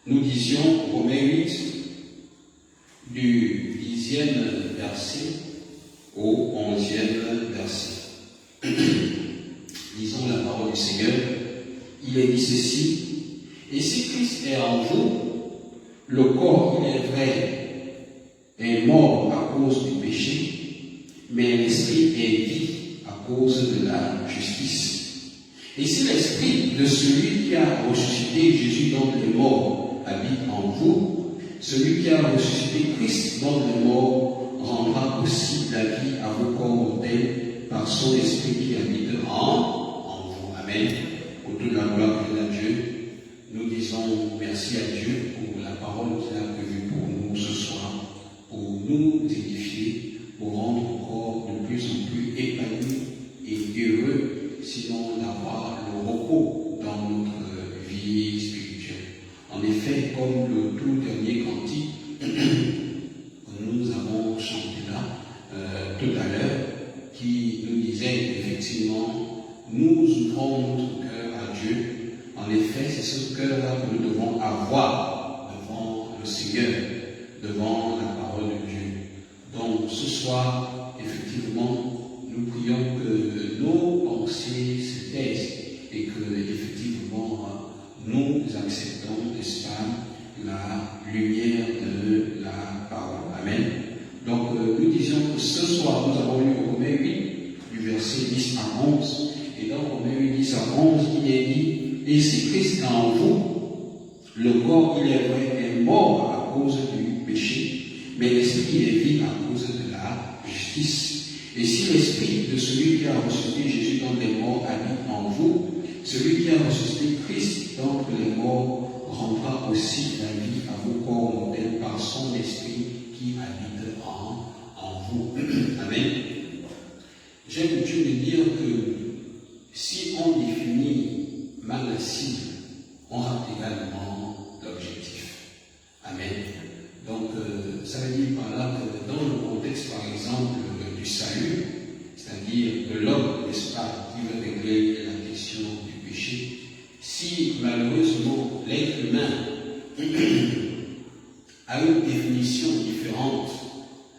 Nous disions Romains 8, du 10e verset au 11e verset. Lisons la parole du Seigneur. Il est dit ceci: et si Christ est en vous, le corps, il est vrai, est mort à cause du péché, mais l'esprit est vie à cause de la justice. Et si l'esprit de celui qui a ressuscité Jésus d'entre les morts habite en vous, celui qui a ressuscité Christ d'entre les morts rendra aussi la vie à vos corps mortels par son esprit qui habite en vous. Amen. Pour toute la gloire de Dieu, nous disons merci à Dieu pour la parole qu'il a prévue pour nous ce soir, pour nous édifier, pour rendre encore de plus en plus épanouis et heureux, sinon d'avoir le repos dans notre vie spirituelle. En effet, comme le tout dernier cantique que nous avons chanté là tout à l'heure, qui nous disait effectivement, nous ouvrons notre cœur à Dieu. En effet, c'est ce cœur-là que nous devons avoir devant le Seigneur, devant la parole de Dieu. Donc ce soir, effectivement, nous prions que nos pensées se taisent et que, effectivement, nous acceptons, n'est-ce pas, la lumière de la parole. Amen. Donc nous disions que ce soir, nous avons lu Romains 8, du verset 10 à 11. Et dans Romains 8, 10 à 11, il est dit: et si Christ est en vous, le corps, il est vrai, est mort à cause du péché, mais l'esprit est vie à cause de la justice. Et si l'esprit de celui qui a ressuscité Jésus d'entre les morts habite en vous, celui qui a ressuscité Christ d'entre les morts rendra aussi la vie à vos corps mortels par son esprit qui habite en vous. Amen. J'ai coutume de dire que si on définit mal la cible, on rate également l'objectif. Amen. Donc, ça veut dire par là que dans le contexte, par exemple, du salut, c'est-à-dire de l'homme, n'est-ce pas, qui veut régler la question du péché, si malheureusement l'être humain a une définition différente,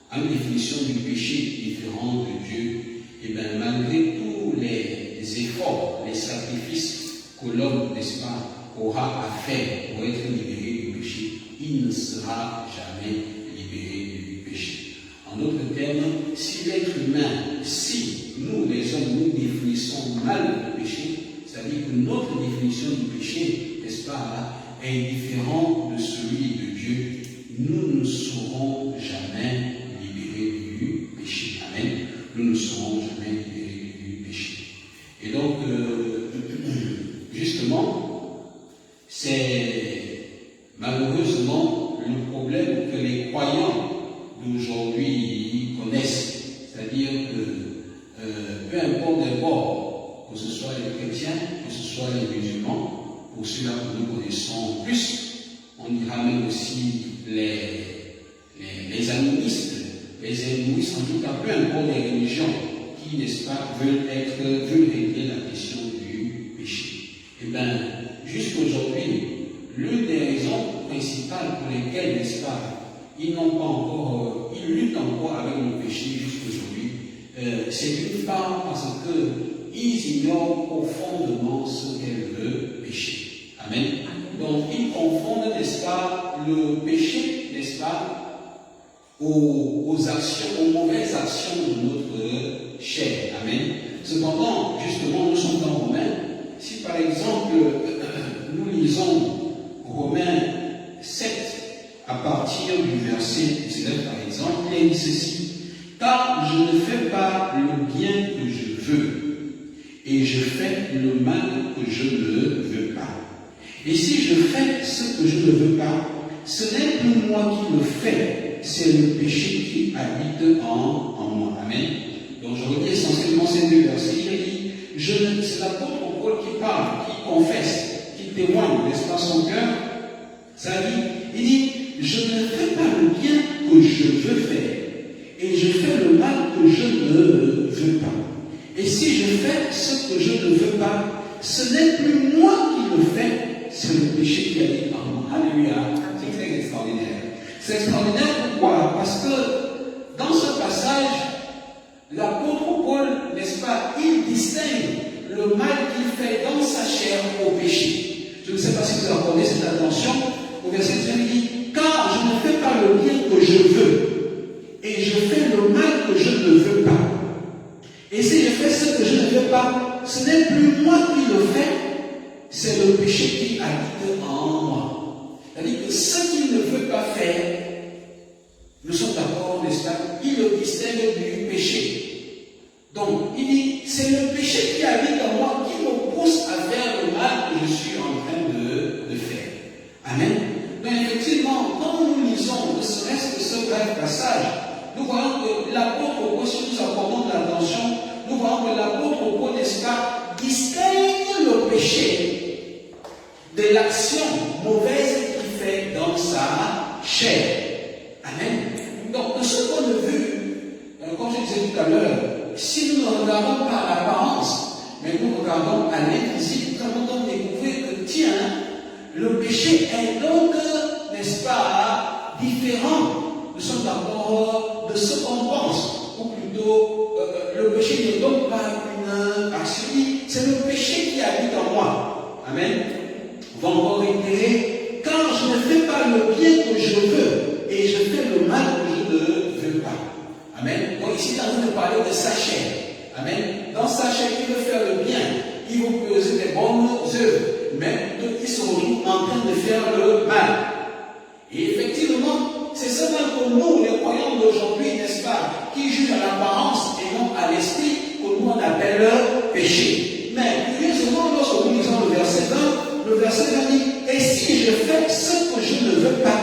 a une définition du péché différente de Dieu, et bien malgré tous les efforts, les sacrifices que l'homme, n'est-ce pas, aura à faire pour être libéré du péché, il ne sera jamais libéré du péché. En d'autres termes, si l'être humain, si nous les hommes, nous définissons mal le péché, c'est-à-dire que notre définition du péché, n'est-ce pas, est différente de celui de Dieu, nous ne serons jamais libérés du péché. Amen. Nous ne serons jamais libérés du péché. Et donc, justement, c'est malheureusement le problème que les croyants d'aujourd'hui connaissent. C'est-à-dire que peu importe les bords, que ce soit les chrétiens, que ce soit les musulmans, pour ceux-là que nous connaissons plus, on y ramène aussi les animistes, les hindouistes, en tout cas peu importe les religions qui, n'est-ce pas, veulent régler la question du péché. Eh bien, jusqu'aujourd'hui, l'une des raisons principales pour lesquelles, n'est-ce pas, ils luttent encore avec le péché jusqu'aujourd'hui, c'est d'une part parce qu'ils ignorent profondément ce qu'est le péché. Amen. Donc, ils confondent, n'est-ce pas, le péché, n'est-ce pas, aux actions, aux mauvaises actions de notre chair. Amen. Cependant, justement, nous sommes dans Romains. Si par exemple, nous lisons Romains 7, à partir du verset 19 par exemple, il dit ceci: car je ne fais pas le bien que je veux, et je fais le mal que je ne veux pas. Et si je fais ce que je ne veux pas, ce n'est plus moi qui le fais, c'est le péché qui habite en moi. Amen. Donc je redis essentiellement ces deux versets. Il dit, c'est l'apôtre Paul qui parle, qui confesse, qui témoigne, n'est-ce pas, son cœur. Ça dit, il dit, je ne fais pas le bien que je veux faire, et je fais le mal que je ne veux pas. Et si je fais ce que je ne veux pas, ce n'est plus moi qui le fais, c'est le péché qui habite en moi. Alléluia. Alléluia. C'est très extraordinaire. C'est extraordinaire pourquoi? Parce que dans ce passage, l'apôtre Paul, n'est-ce pas, il distingue le mal qu'il fait dans sa chair au péché. Je ne sais pas si vous accordez cette attention. Au verset 5, il dit, car je ne fais pas le bien que je veux, et je fais le mal que je ne veux pas. Et si je fais ce que je ne veux pas, ce n'est plus moi qui le fais, c'est le péché qui habite en moi. C'est-à-dire que ce qu'il ne veut pas faire, nous sommes d'accord, n'est-ce pas? Il le distingue du péché. Donc, il dit, c'est le péché qui habite en moi qui me pousse à faire le mal que je suis en train de faire. Amen. Donc, effectivement, quand nous lisons, ne serait-ce que ce bref passage, nous voyons que l'apôtre Paul, si nous accordons de l'attention, nous voyons que l'apôtre Paul, n'est-ce pas, distingue le péché de l'action mauvaise qu'il fait dans sa chair. Amen. Donc, de ce point de vue, comme je disais tout à l'heure, si nous ne regardons pas à l'apparence, mais nous regardons à l'invisible, nous allons donc découvrir que, tiens, le péché est donc, n'est-ce pas, différent. Nous sommes d'accord de ce qu'on pense, ou plutôt, le péché n'est donc pas une action, c'est le péché qui habite en moi. Amen. On va encore réitérer, car je ne fais pas le bien que je veux, et je fais le mal que je ne veux pas. Amen. Donc ici, il est en train de parler de sa chair. Amen. Dans sa chair, il veut faire le bien, il veut poser des bonnes œuvres, mais il se retrouve en train de faire le mal. Et effectivement, c'est seulement pour nous, les croyants d'aujourd'hui, n'est-ce pas, qui jugent à l'apparence et non à l'esprit, que nous on appelle le péché. Mais curieusement, lorsque nous lisons le verset 20 dit, et si je fais ce que je ne veux pas,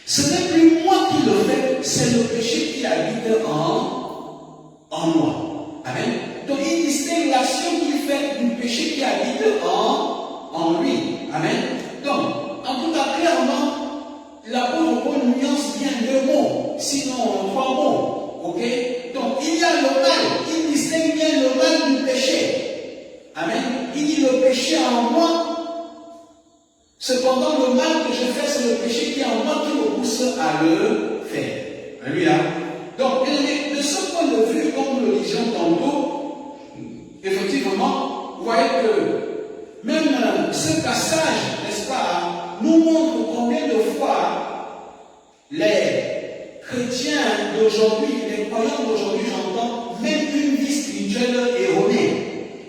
ce n'est plus moi qui le fais, c'est le péché qui habite en moi. Amen. Donc il distingue l'action qu'il fait du péché qui habite en lui. Amen. Donc, en tout cas, clairement, l'apôtre Paul nuance bien deux mots, sinon trois mots. Ok? Donc, il y a le mal, il distingue bien le mal du péché. Amen. Il dit le péché en moi. Cependant, le mal que je fais, c'est le péché qui est en moi qui me pousse à le faire. Alléluia. Donc, de ce point de vue, comme nous le disions tantôt, effectivement, vous voyez que même ce passage, n'est-ce pas, nous montre combien de fois les chrétiens d'aujourd'hui, les croyants d'aujourd'hui, j'entends, même une vie spirituelle erronée.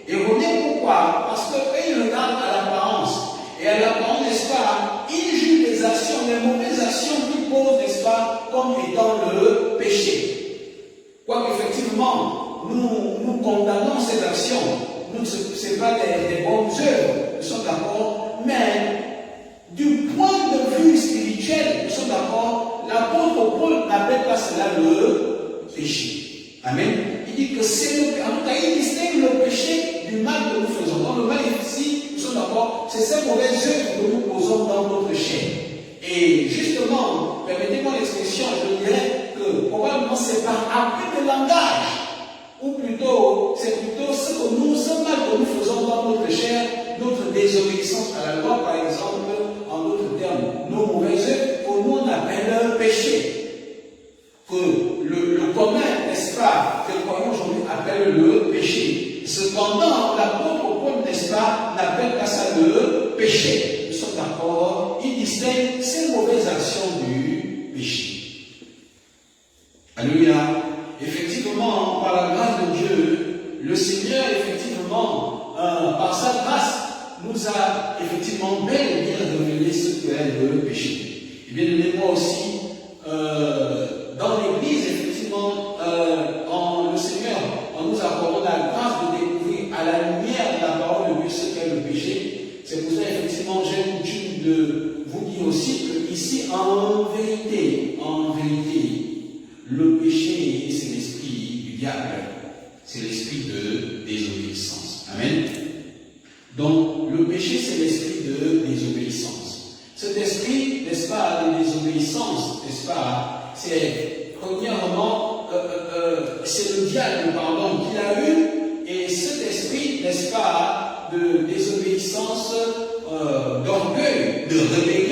Erronée pourquoi? Parce qu'ils regardent à l'apparence. Et à l'apparence, n'est-ce pas, ils jugent les actions, les mauvaises actions qu'ils posent, n'est-ce pas, comme étant le péché. Quoique effectivement, nous condamnons ces actions. Nous, ce n'est pas des bonnes œuvres, nous sommes d'accord, mais du point de vue spirituel, nous sommes d'accord, l'apôtre Paul n'appelle pas cela le péché. Amen. Il dit que c'est le péché. En tout cas, il distingue le péché du mal que nous faisons. Donc le mal ici, nous sommes d'accord, c'est ces mauvaises œuvres que nous posons dans notre chair. Et justement, permettez-moi l'expression, je dirais que probablement c'est par abus de langage. Ou plutôt, c'est plutôt ce mal que nous faisons dans notre chair, notre désobéissance à la loi, par exemple, en d'autres termes, nos mauvaises œuvres, que nous on appelle péché. Que le commun, n'est-ce pas, que le croyant aujourd'hui appelle le péché. Cependant, l'apôtre Paul, n'est-ce pas, n'appelle pas ça le péché. Nous sommes d'accord, il distingue ces mauvaises actions du péché. Alléluia. Effectivement, par la grâce de Dieu, le Seigneur, effectivement, par sa grâce, nous a effectivement bel et bien révélé ce qu'est le péché. Et bien, moi aussi, dans l'Église, effectivement, le Seigneur, en nous accordant la grâce de découvrir à la lumière de la parole de Dieu ce qu'est le péché. C'est pour ça, effectivement, j'ai l'habitude de vous dire aussi que ici, en vérité, le péché, c'est l'esprit du diable. C'est l'esprit de désobéissance. Amen. Donc, le péché, c'est l'esprit de désobéissance. Cet esprit, n'est-ce pas, de désobéissance, n'est-ce pas, c'est, premièrement, c'est le diable, pardon, qui l'a eu, et cet esprit, n'est-ce pas, de désobéissance, d'orgueil, de rébellion,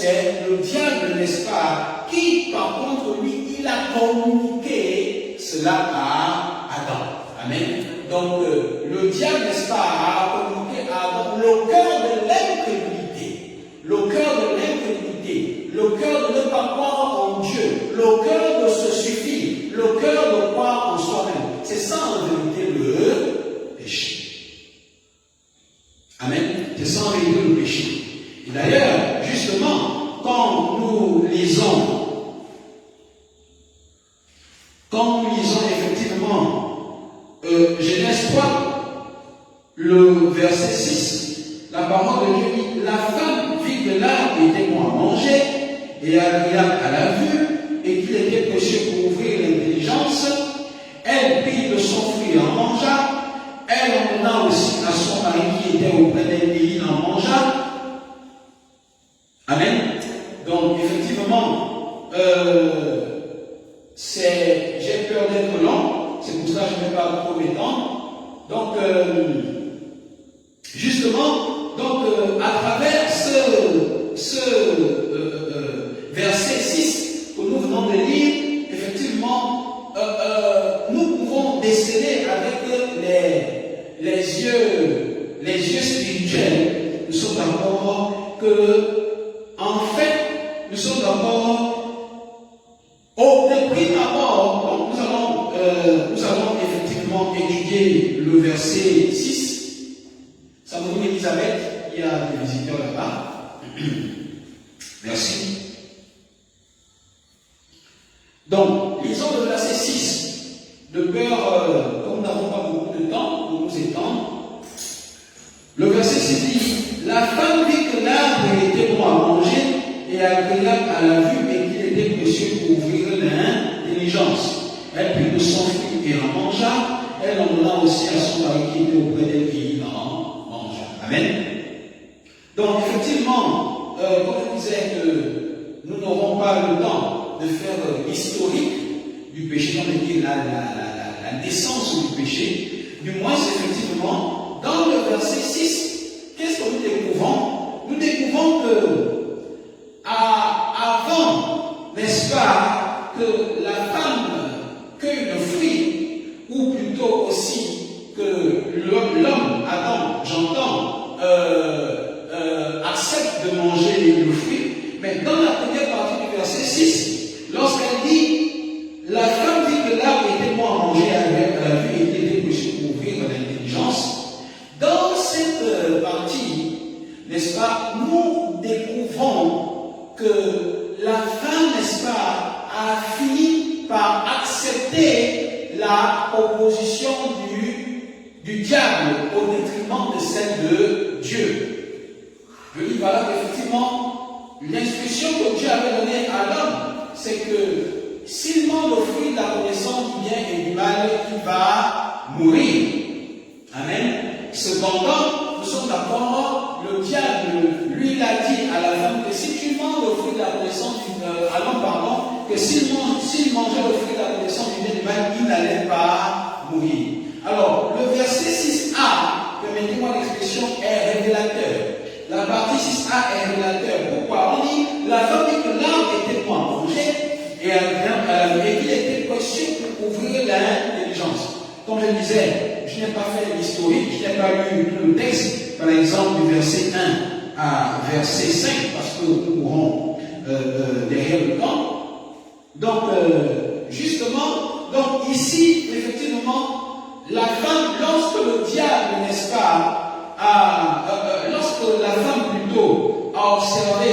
c'est le diable, n'est-ce pas, qui, par contre, lui, il a communiqué cela à Adam. Amen. Donc, le diable, n'est-ce pas, a communiqué à Adam le cœur de l'incrédulité, le cœur de l'incrédulité, le cœur de ne pas croire en Dieu, le cœur de se suffire, le cœur de croire en soi-même. C'est ça, en vérité, le péché. Amen. C'est ça, en vérité, le péché. Et d'ailleurs, justement, quand nous lisons effectivement Genèse 3, le verset 6, la parole de Dieu dit, la femme vit que l'arbre était bon à manger et agréable à la vue et qu'il était précieux pour ouvrir l'intelligence. Elle prit de son fruit et en mangea. Elle en donna aussi à son mari qui était auprès d'elle et il en mangea. Amen. Donc, effectivement, j'ai peur d'être long, c'est pour ça que je ne vais pas trop m'étendre. Donc, justement, à travers ce verset 6 que nous venons de lire, effectivement, nous pouvons déceler avec les yeux spirituels. Nous sommes d'accord que en fait, nous sommes d'abord au prime abord. Donc nous allons effectivement étudier le verset 6. Ça me dit Elisabeth, il y a des visiteurs là-bas. Merci. Donc, lisons le verset 6. De peur, comme nous n'avons pas beaucoup de temps pour nous étendre, le verset 6 dit, la femme vit que l'arbre était bon à manger et agréable à la vue et qu'il était précieux pour ouvrir l'intelligence. Elle prit de son fruit et en mangea. Elle en donna aussi à son mari qui était auprès d'elle et il en mangea. Amen. Donc effectivement, comme je disais que nous n'aurons pas le temps de faire l'historique du péché, on veut dire la naissance du péché, du moins effectivement, dans le verset 6, qu'est-ce que nous découvrons? Nous découvrons que avant, n'est-ce pas, que la femme cueille le fruit, ou plutôt aussi que l'homme, Adam, j'entends, accepte de manger le fruit, mais dans la première partie du verset 6, lorsqu'elle dit, la femme dit que l'arbre était bon à manger à la vue et qu'il était précieux pour ouvrir l'intelligence, dans cette partie, n'est-ce pas, nous découvrons que la femme, n'est-ce pas, a fini par accepter la proposition du diable au détriment de celle de Dieu. Je dis voilà qu'effectivement, l'instruction que Dieu avait donnée à l'homme, c'est que s'il mange le fruit de la connaissance du bien et du mal, il va mourir. Amen. Cependant, nous sommes d'accord, le diable, lui, il a dit à la femme que si tu manges le fruit de la connaissance à l'homme, pardon, que s'il mangeait le fruit de la connaissance du bien et du mal, il n'allait pas mourir. Alors, le verset 6a, permettez-moi l'expression, est révélateur. La partie 6a est révélateur. Pourquoi? On dit, la femme dit que l'arbre était bon à manger et qu'il était précieux pour ouvrir l'intelligence. Comme je disais, je n'ai pas fait l'historique, je n'ai pas lu tout le texte, par exemple du verset 1 à verset 5, parce que nous courons derrière le temps. Donc, justement, donc ici, effectivement, la femme, lorsque le diable, n'est-ce pas, lorsque la femme plutôt a observé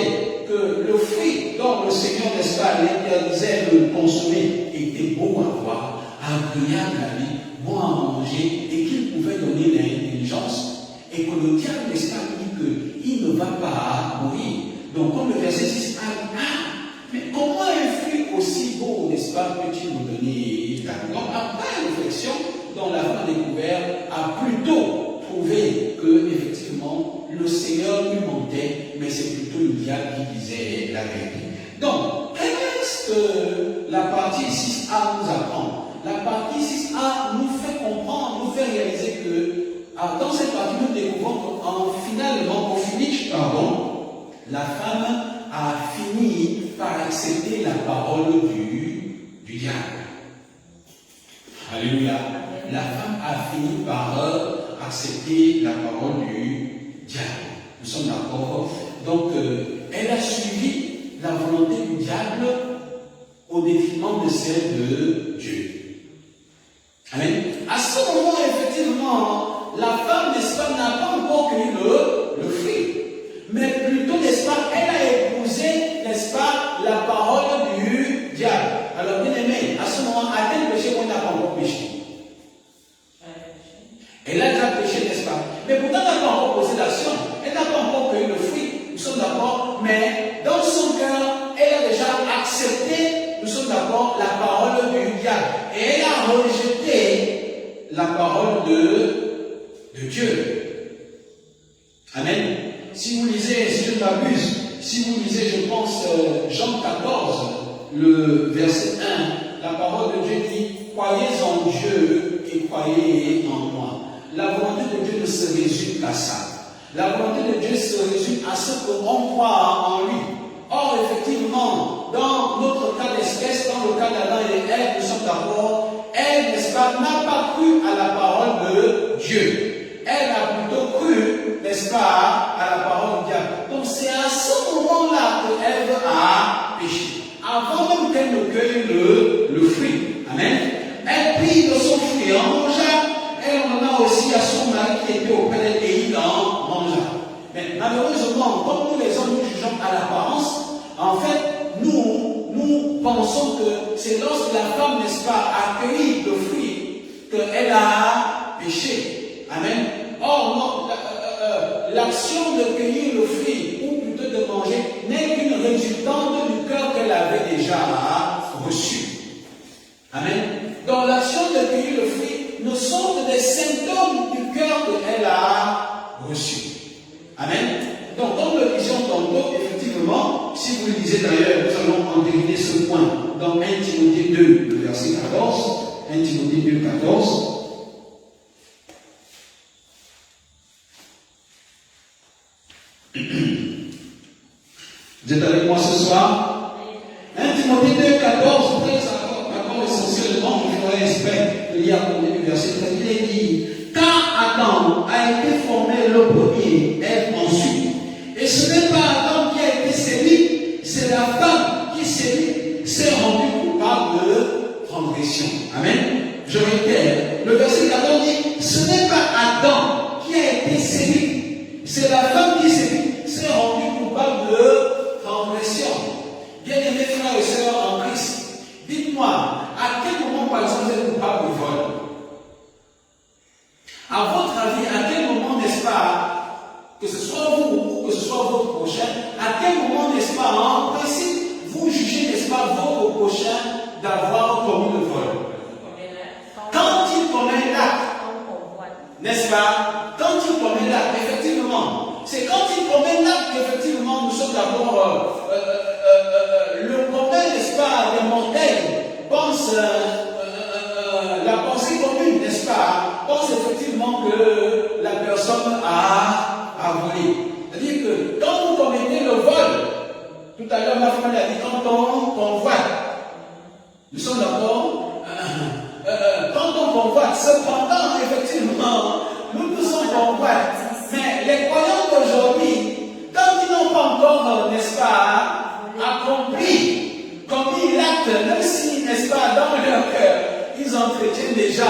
que le fruit dont le Seigneur, n'est-ce pas, l'interdisait de consommer était beau à voir, agréable à lui, bon à manger et qu'il pouvait donner l'intelligence, et que le diable, n'est-ce pas, dit qu'il ne va pas mourir. Donc, comme le verset 6 a mais comment un fruit aussi beau, n'est-ce pas, peux-tu nous donner? Donc, après réflexion, dont la femme découverte a plutôt trouvé que, effectivement, le Seigneur lui mentait, mais c'est plutôt le diable qui disait la vérité. Donc, qu'est-ce que la partie 6a nous apprend? La partie 6a nous fait comprendre, nous fait réaliser que, dans cette partie, nous découvrons qu'au finish, la femme a fini par accepter la parole du diable. Alléluia. La femme a fini par accepter la parole du diable. Nous sommes d'accord. Donc, elle a suivi la volonté du diable au détriment de celle de Dieu. Amen. À ce moment, effectivement, la femme, n'est-ce pas, n'a pas encore cueilli le fruit. Mais plutôt, n'est-ce pas, elle a épousé, n'est-ce pas, la parole du diable. Alors, bien aimé, à ce moment, a-t-elle péché ou elle n'a pas encore péché? Elle a déjà péché, n'est-ce pas? Mais pourtant, elle n'a pas encore posé l'action. Elle n'a pas encore cueilli le fruit. Nous sommes d'accord. Mais dans son cœur, elle a déjà accepté, nous sommes d'accord, la parole du diable. Et elle a rejeté la parole de Dieu. Amen. Si vous lisez, si je ne m'abuse, si vous lisez, je pense, Jean 14, le verset 1, la parole de Dieu dit, croyez en Dieu et croyez en moi. La volonté de Dieu ne se résume qu'à ça. La volonté de Dieu se résume à ce qu'on croit en lui. Or, effectivement, dans notre cas d'espèce, dans le cas d'Adam et Ève, nous sommes d'accord, elle, n'est-ce pas, n'a pas cru à la parole de Dieu. Elle a plutôt cru, n'est-ce pas, à la parole du diable. Donc, c'est à ce moment-là que Ève a péché. Avant même qu'elle ne cueille le fruit. Amen. Elle prit de son fruit et en mangea. Elle en a aussi à son mari qui était auprès d'elle et il en mangea. Mais malheureusement, comme nous les hommes nous jugeons à l'apparence, en fait, nous pensons que c'est lorsque la femme, n'est-ce pas, a cueilli le fruit qu'elle a péché. Amen. Or, non, l'action de cueillir le fruit, ou plutôt de manger, n'est qu'une résultante du cœur qu'elle avait déjà reçu. Amen. Donc, l'action de cueillir le fruit ne sont que des symptômes du cœur qu'elle a reçu. Amen. Donc, comme le disions tantôt, effectivement, si vous le lisez d'ailleurs, nous allons entériner ce point dans 1 Timothée 2, le verset 14. 1 Timothée 2, 14. Vous êtes avec moi ce soir? 1 Timothée 2, 14, très accord essentiellement, je ferai exprès de lire à côté du verset 13. Il est dit, car Adam a été formé le premier, Ève ensuite. Et ce n'est pas Adam qui a été séduit, c'est la femme qui s'est rendue coupable de transgression. Amen. Je réitère, le verset 14 dit, ce n'est pas Adam qui a été séduit, c'est la femme qui s'est rendue coupable de transgression. Bien-aimés frères et sœurs en Christ, dites-moi, à quel moment par exemple vous êtes coupable de vol? À votre avis, à quel moment, n'est-ce pas, que ce soit vous ou que ce soit votre prochain, à quel moment, n'est-ce pas, en principe, vous jugez, n'est-ce pas, votre prochain d'avoir commis le vol? Quand il commet l'acte, n'est-ce pas? Quand il commet l'acte, effectivement, c'est quand il commet l'acte qu'effectivement nous sommes d'abord le commun, n'est-ce pas, des mortels pense la pensée commune, n'est-ce pas, pense effectivement que la personne a volé. C'est-à-dire que quand vous commettez le vol, tout à l'heure ma femme l'a dit, quand on convoite, nous sommes d'accord, quand on convoite, cependant, effectivement, nous sommes convoite, mais les croyants d'aujourd'hui, quand ils n'ont pas encore, n'est-ce pas, accompli, commis l'acte, même si, n'est-ce pas, dans leur cœur, ils entretiennent déjà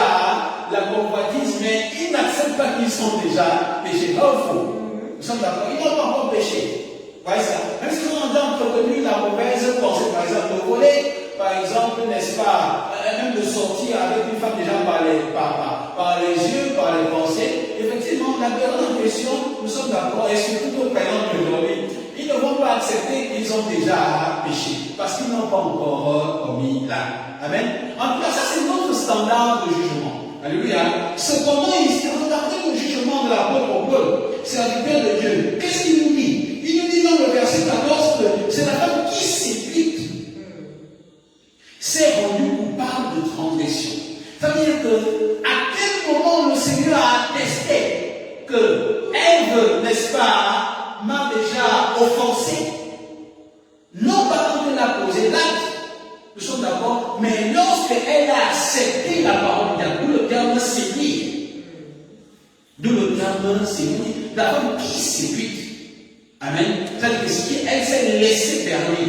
la convoitise, mais ils n'acceptent pas qu'ils sont déjà péchés. Pas faux. Nous sommes d'accord. Ils n'ont pas encore péché. Voyez ça. Même si on a entretenu la mauvaise pensée, par exemple, de voler, par exemple, n'est-ce pas, même de sortir avec une femme déjà par les yeux, par les pensées, effectivement, la personne en question, nous sommes d'accord, et surtout nos croyants d'aujourd'hui, ils ne vont pas accepter qu'ils ont déjà péché, parce qu'ils n'ont pas encore commis l'acte. Amen. En tout cas, ça c'est notre standard de jugement. Alléluia. Cependant, ici, regardez le jugement de l'apôtre Paul, serviteur de Dieu. Qu'est-ce qu'il nous dit? Il nous dit dans le verset 14 que c'est la femme qui séduite s'est rendue coupable de transgression. Ça veut dire que, à quel moment le Seigneur a attesté que Ève, n'est-ce pas, m'a déjà offensé? qu'elle a accepté la parole de Dieu. D'où le terme séduire. D'où le terme séduire. La femme qui séduit. Amen. C'est-à-dire qu'elle s'est laissée berner.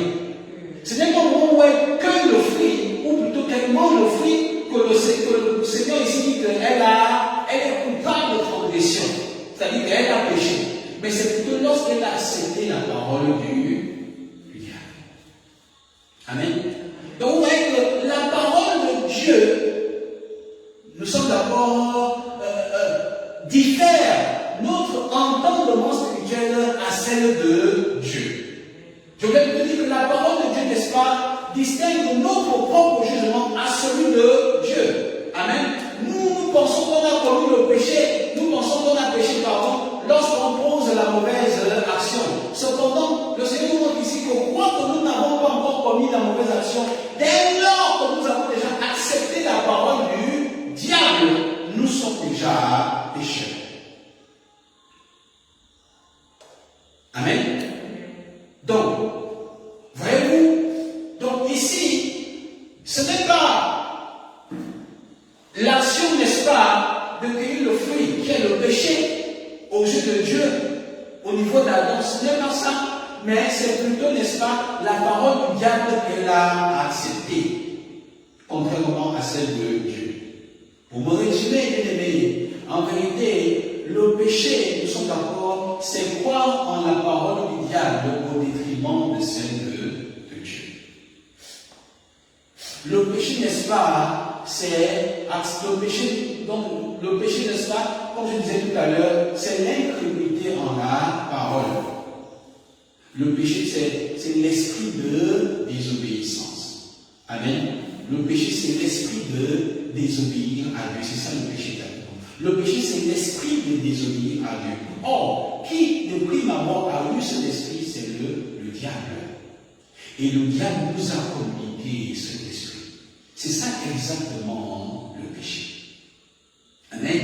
Ce n'est pas au moment où elle cueille le fruit, ou plutôt qu'elle mange le fruit, que le Seigneur ici dit qu'elle est coupable de transgression. C'est-à-dire qu'elle a péché. Mais c'est plutôt lorsqu'elle a accepté la parole du diable. Amen. Donc vous voyez que la parole de Dieu, nous sommes d'abord diffère notre entendement spirituel à celle de Dieu. Je voulais vous dire que la parole de Dieu, n'est-ce pas, distingue notre propre jugement à celui de Dieu. Amen. Nous pensons qu'on a commis le péché, nous pensons qu'on a péché, pardon, lorsqu'on pose la mauvaise action. Cependant, le Seigneur nous montre ici que quoi que nous n'avons pas encore commis la mauvaise action, dès lors que nous avons déjà accepté la parole du diable, nous sommes déjà pécheurs. Amen. Donc, voyez-vous, donc ici, ce n'est pas l'action, n'est-ce pas, de cueillir le fruit qui est le péché aux yeux de Dieu, au niveau d'Adam, ce n'est pas ça, mais c'est plutôt, n'est-ce pas, la parole du diable qu'elle a acceptée, contrairement à celle de Dieu. Pour me résumer, bien aimé, en vérité, le péché, nous sommes d'accord, c'est croire en la parole du diable au détriment de celle de Dieu. Le péché, n'est-ce pas, c'est le péché, donc le péché, n'est-ce pas, comme je disais tout à l'heure, c'est l'incrédulité en la parole. Le péché, c'est l'esprit de désobéissance. Amen. Le péché, c'est l'esprit de désobéir à Dieu. C'est ça le péché d'Adam. Le péché, c'est l'esprit de désobéir à Dieu. Or, qui de prime abord a eu cet esprit, c'est le diable. Et le diable nous a communiqué cet esprit. C'est ça exactement le péché. Amen.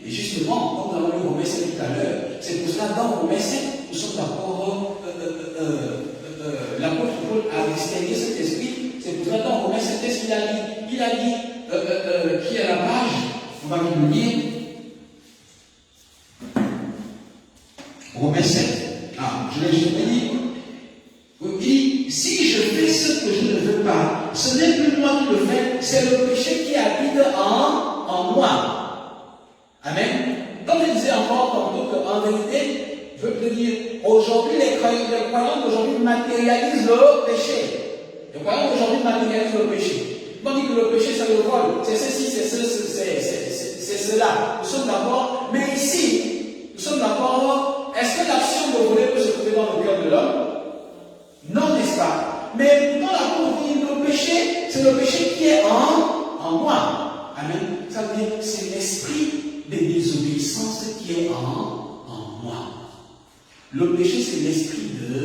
Et justement, comme nous avons lu Romains 7 tout à l'heure, c'est pour cela dans Romains 7, nous sommes d'accord, l'apôtre Paul a distingué cet esprit. C'est pour cela dans Romains 7, qu'est-ce qu'il a dit? Il a dit, qui est la page, on va nous le lire. Romains 7. Ah, je l'ai dit. Il dit, si je fais ce que je ne veux pas, ce n'est plus moi qui le fais, c'est le péché qui habite en moi. Amen. Comme je disais encore tantôt qu'en vérité, je veux te dire, aujourd'hui, les croyants d'aujourd'hui matérialisent le péché. Les croyants d'aujourd'hui matérialisent le péché. On dit que le péché, c'est le vol, c'est ceci, c'est cela. Nous sommes d'accord, mais ici, nous sommes d'accord, est-ce que l'action de voler peut se trouver dans le cœur de l'homme? Non, n'est-ce pas? Mais dans la dit le péché, c'est le péché qui est en moi. Amen. Ça veut dire que c'est l'esprit de désobéissance qui est en moi. Le péché, c'est l'esprit de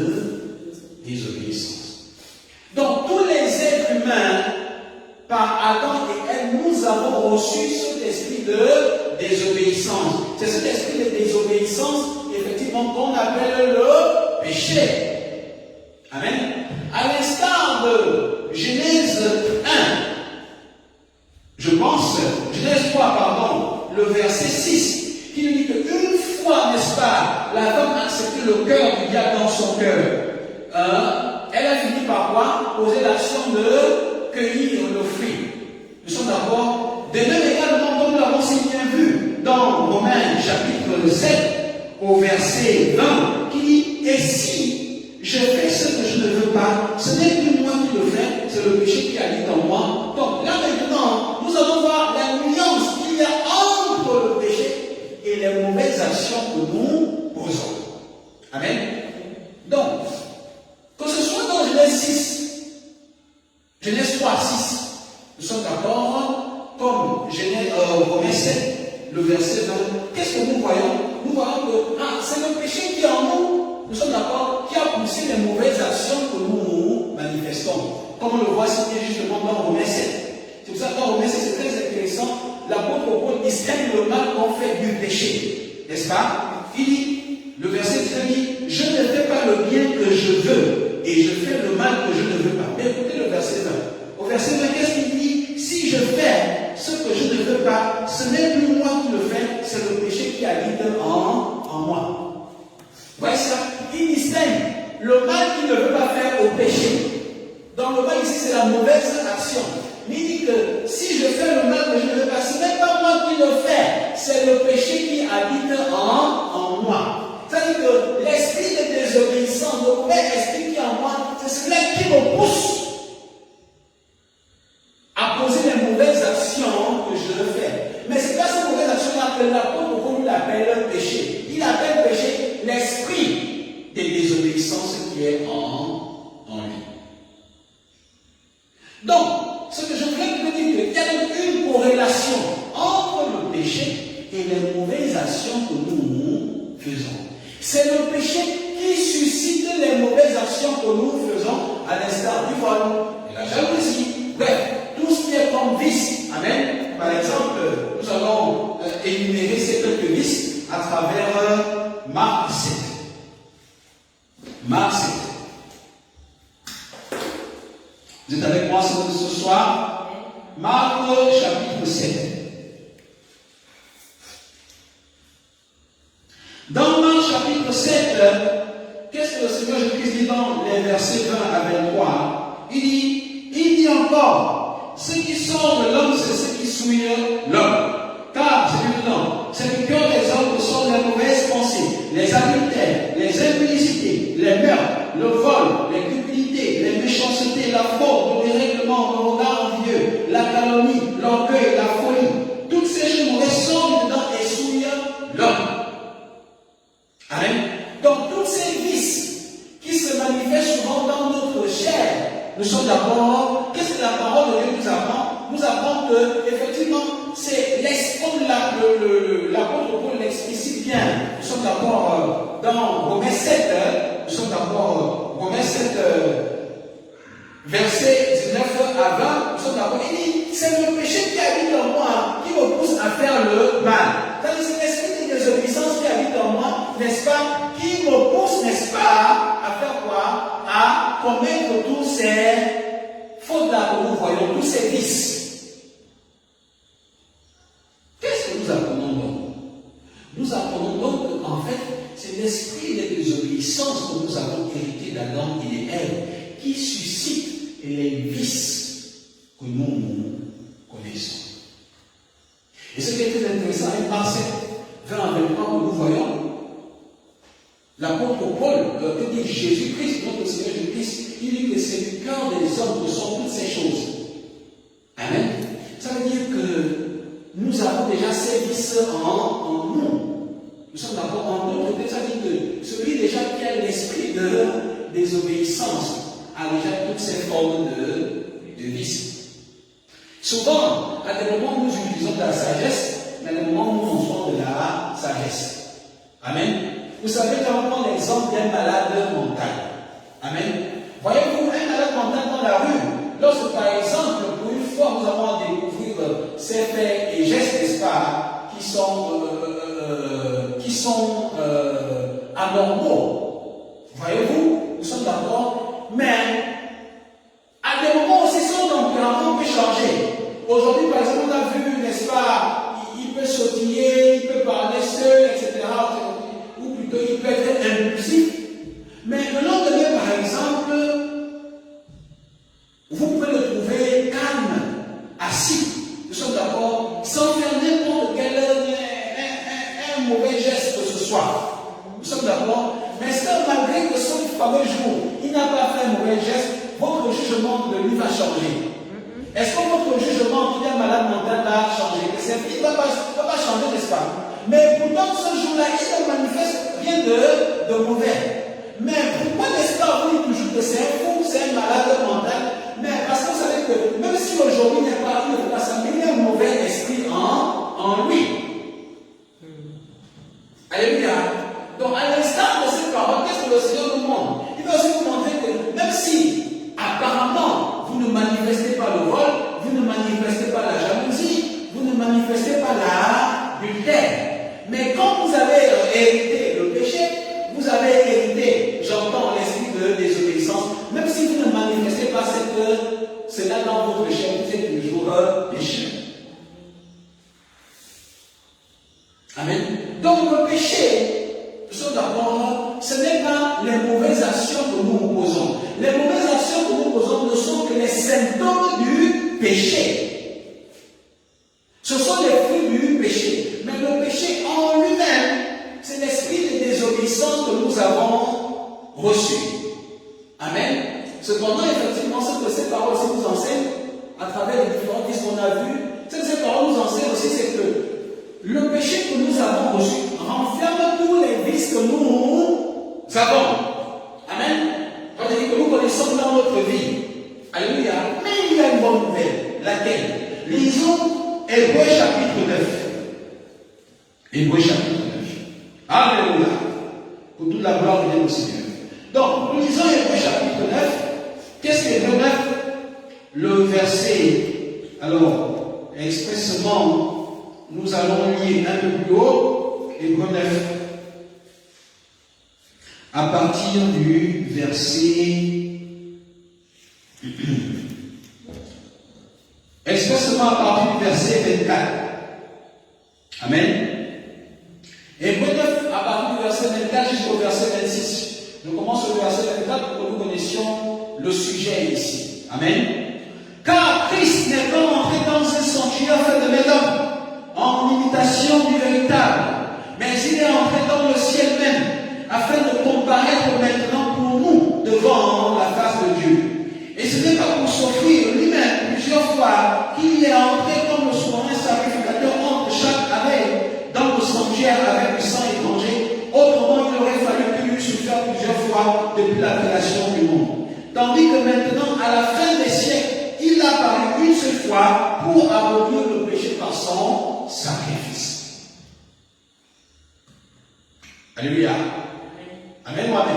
désobéissance. Donc, tous les êtres humains, par Adam et Ève, nous avons reçu cet esprit de désobéissance. C'est cet esprit de désobéissance, effectivement, qu'on appelle le péché. Amen. À l'instar de Genèse 1, je pense, Genèse 3, pardon, le verset 6, qui nous dit qu'une fois, n'est-ce pas, la femme a accepté le cœur du diable dans son cœur. Elle a fini par quoi? Poser l'action de cueillir le fruit. Nous sommes d'accord? De même également, comme nous l'avons si bien vu dans Romains chapitre 7, au verset 20, qui dit, et si je fais ce que je ne veux pas, ce n'est plus moi qui le fais, c'est le péché qui habite en moi. Donc là maintenant, nous allons voir la nuance qu'il y a entre le péché et les mauvaises actions que nous posons. Amen. Donc, que ce soit dans Genèse 6, Genèse 3, 6, nous sommes d'accord, comme Romains 7, le verset 20, qu'est-ce que nous voyons? Nous voyons que c'est le péché qui est en nous. Nous sommes d'accord, qui a poussé les mauvaises actions que nous manifestons. Comme on le voit cité justement dans Romains 7. C'est pour ça que dans Romains 7, c'est très intéressant. L'apôtre Paul distingue le mal qu'on fait du péché. N'est-ce pas? Il dit, le verset 13 dit, je ne fais pas le bien que je veux, et je fais le mal que je ne veux pas. Mais écoutez le verset 20. Au verset 20, qu'est-ce qu'il dit? Si je fais pas, ce n'est plus moi qui le fais, c'est le péché qui habite en moi. Vous voyez ça? Il distingue le mal qu'il ne veut pas faire au péché. Dans le mal ici, c'est la mauvaise action. Mais il dit que si je fais le mal que je ne veux pas, ce n'est pas moi qui le fais, c'est le péché qui habite en moi. C'est-à-dire que l'esprit de désobéissance, le mauvais esprit qui est en moi, c'est celui qui me pousse à poser les mauvaises actions que je veux faire. Mais ce n'est pas ces mauvaises actions-là que l'apôtre Paul l'appelle péché. Il appelle péché l'esprit de désobéissance qui est en lui. Donc, ce que je voulais vous dire, qu'il y a donc une corrélation entre le péché et les mauvaises actions que nous faisons. C'est le péché qui suscite les mauvaises actions que nous faisons, à l'instar du vol, de la jalousie, bref, tout ce qui est comme vice. Amen. Par exemple, nous allons énumérer ces quelques vices à travers Marc 7. Marc 7. Vous êtes avec moi ce soir? Marc chapitre 7. Dans Marc chapitre 7, qu'est-ce que le Seigneur Jésus-Christ dit dans les versets 20 à 23? Il dit encore, ce qui sort de l'homme, c'est ce qui souille l'homme. Car, c'est lui dedans, c'est du cœur des hommes que sont les mauvaises pensées, les adultères, les impudicités, les meurtres, le vol, les cupidités, les méchancetés, la faute, le dérèglement, le regard envieux, la calomnie, l'orgueil, la folie. Toutes ces choses mauvaises sortent dedans et souillent l'homme. Amen. Donc, toutes ces vices qui se manifestent souvent dans notre chair, nous sommes d'abord, qu'est-ce que la parole de Dieu nous apprend? Nous apprend que, effectivement, c'est l'esprit, l'apôtre Paul l'explicite bien. Nous sommes d'abord dans Romains 7, nous sommes d'abord Romains 7, verset 19 à 20, nous sommes d'abord, il dit, c'est le péché qui habite en moi qui me pousse à faire le mal. C'est-à-dire, c'est l'esprit de désobéissance qui habite en moi, n'est-ce pas, qui me pousse, n'est-ce pas, à faire quoi? À commettre tous ces fautes-là que nous voyons, tous ces vices. Qu'est-ce que nous apprenons donc? Nous apprenons donc qu'en fait, c'est l'esprit de désobéissance que nous avons hérité d'Adam et d'Ève qui suscite les vices que nous connaissons. Et ce qui est très intéressant, avec Marc 7, 20 à 23, que nous voyons, l'apôtre Paul, que dit Jésus-Christ, notre Seigneur Jésus-Christ, il dit que c'est du cœur des hommes que sont toutes ces choses. Amen. Ça veut dire que nous avons déjà ces vices en nous. Nous sommes d'abord en nous. Ça veut dire que celui déjà qui a l'esprit de désobéissance a déjà toutes ces formes de vices. Souvent, à des moments où nous utilisons de la sagesse, mais à des moments où nous manquons de la sagesse. Amen. Vous savez, quand on prend l'exemple d'un malade mental. Amen. Voyez-vous, un malade mental dans la rue, lorsque par exemple, pour une fois, nous avons à découvrir ces faits et gestes, n'est-ce pas, qui sont anormaux. Voyez-vous, nous sommes d'accord, mais à des moments aussi, son tempérament peut changer. Aujourd'hui, par exemple, on a vu, n'est-ce pas, il peut sautiller, il peut parler seul, etc. Ou plutôt, il peut être impulsif. Mais le lendemain, par exemple, vous pouvez le trouver calme, assis. Nous sommes d'accord, sans faire n'importe quel un mauvais geste que ce soit. Nous sommes d'accord. Mais ça, malgré que ce fameux jour, il n'a pas fait un mauvais geste, votre jugement de lui va changer. Est-ce que votre jugement qu'il est malade mental va changer? Il ne va pas changer, n'est-ce pas? Mais pourtant, ce jour-là, il ne manifeste rien de mauvais. Mais pourquoi n'est-ce pas vous dites toujours que c'est un fou, c'est un malade mental? Mais parce que vous savez que même si aujourd'hui il n'est pas, il ne fait pas ça, mais il y a un mauvais esprit en lui. Alléluia. Donc à l'instant de cette parole, qu'est-ce que le Seigneur nous montre? Il va aussi vous montrer que même si apparemment vous ne manifestez pas le vol, vous ne manifestez pas la jalousie, vous ne manifestez pas l'adultère, mais quand vous avez hérité le péché, vous avez hérité, j'entends l'esprit de désobéissance, même si vous ne manifestez pas cela dans votre chair, vous êtes toujours pécheur. les mauvaises actions que nous posons. Les mauvaises actions que nous posons ne sont que les symptômes du péché. Ce sont les fruits du péché. Mais le péché en lui-même, c'est l'esprit de désobéissance que nous avons reçu. Amen. Cependant, effectivement, ce que ces paroles aussi nous enseignent, à travers les différents textes qu'on a vus, ces paroles nous enseignent aussi, c'est que le péché que nous avons reçu renferme tous les vices que nous avons. Amen. Quand je dis que nous connaissons dans notre vie, alléluia, mais il y a une bonne nouvelle, laquelle? Lisons Hébreux chapitre 9. Hébreux chapitre 9. Alléluia. Pour toute la gloire vienne au Seigneur. Donc, nous lisons Hébreux chapitre 9. Qu'est-ce que Hébreux 9? Le verset, alors, expressement, nous allons lire un peu plus haut, Hébreux 9, à partir du verset, expressement à partir du verset 24. Amen. Hébreux 9, à partir du verset 24 jusqu'au verset 26. Je commence au verset 24 pour que nous connaissions le sujet ici. Amen. Car Christ n'est pas entré dans un sanctuaire fait de main d'homme, en imitation du véritable, mais il est entré dans le ciel même, afin de comparaître maintenant pour nous devant la face de Dieu. Et ce n'est pas pour s'offrir lui-même plusieurs fois qu'il est entré comme le souverain sacrificateur entre chaque année dans le sanctuaire avec du sang étranger. Autrement, il aurait fallu qu'il eût souffert plusieurs fois depuis la création du monde. Tandis que maintenant, à la fin des siècles, il a apparu une seule fois pour abolir le péché par son sacrifice. Alléluia. Amen ou amen?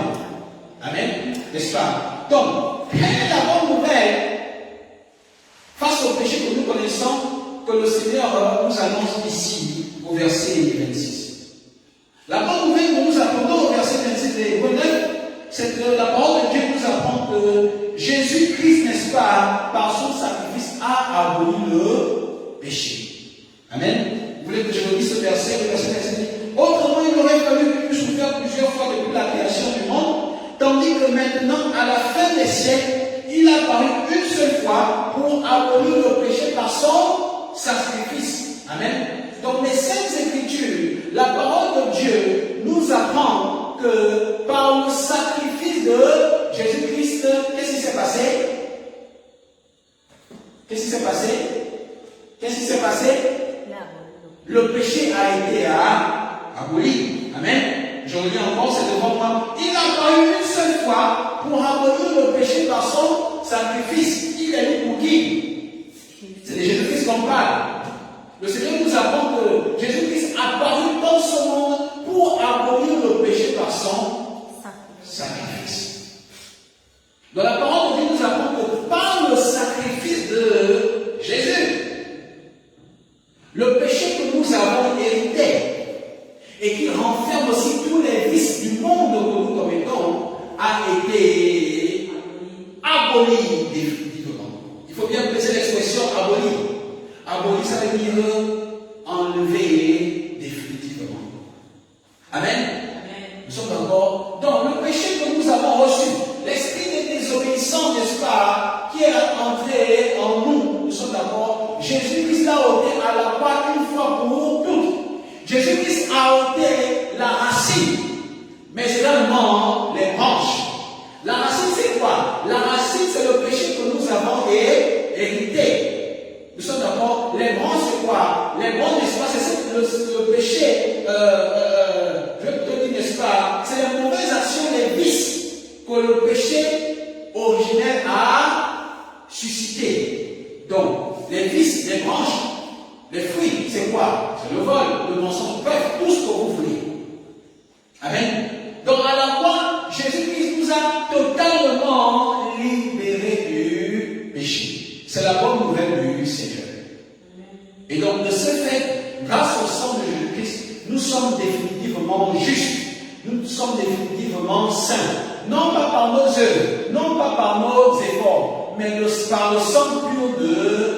Amen. N'est-ce pas? Donc, quelle est la bonne nouvelle face au péché que nous connaissons, que le Seigneur nous annonce ici, au verset 26? La bonne nouvelle que nous attendons au verset 26 des Hébreux 9, c'est que la parole de Dieu nous apprend que Jésus-Christ, n'est-ce pas, par son sacrifice, a aboli le péché. Amen. Vous voulez que je vous dise ce verset, le verset 26 dit, autrement, il aurait fallu qu'il puisse souffrir plusieurs fois depuis la création du monde, tandis que maintenant, à la fin des siècles, il a apparu une seule fois pour abolir le péché par son sacrifice. Amen. Donc, les Saintes Écritures, la parole de Dieu nous apprend que par le sacrifice de Jésus-Christ, qu'est-ce qui s'est passé? Qu'est-ce qui s'est passé? Qu'est-ce qui s'est passé? Le péché a été aboli. Amen. Je relis encore, c'est devant moi. Il a pas eu une seule fois pour abolir le péché par son sacrifice. Il est eu pour qui? C'est de Jésus-Christ qu'on parle. Le Seigneur nous apprend que Jésus-Christ a apparu dans ce monde pour abolir le péché par son sacrifice. Dans la parole de Dieu nous apprend que par le sacrifice de Jésus, le péché que nous avons hérité et qui renferme aussi tous les vices du monde que nous commettons a été aboli définitivement. Il faut bien placer l'expression aboli. Aboli, ça veut dire enlever définitivement. Amen. Amen. Nous sommes d'accord. Donc, le péché que nous avons reçu, l'esprit de désobéissance, n'est-ce pas, qui est entré en nous, nous sommes d'accord. Jésus-Christ a ôté à la croix une fois pour toutes. Jésus-Christ a ôté la racine, mais également les branches. La racine, c'est quoi? La racine, c'est le péché que nous avons hérité. Nous sommes d'accord. Les branches, c'est quoi? Les branches, n'est-ce pas, c'est le péché, je te dis, n'est-ce pas, c'est les mauvaises actions, les vices que le péché originel a suscité. Donc, les vices, les branches, les fruits, c'est quoi? C'est le vol, le mensonge, bref, tout ce que vous voulez. Amen. Donc, à la croix, Jésus-Christ nous a totalement libérés du péché. C'est la bonne nouvelle du Seigneur. Et donc, de ce fait, grâce au sang de Jésus-Christ, nous sommes définitivement justes. Nous sommes définitivement saints. Non pas par nos œuvres, non pas par nos efforts, mais par le sang pur de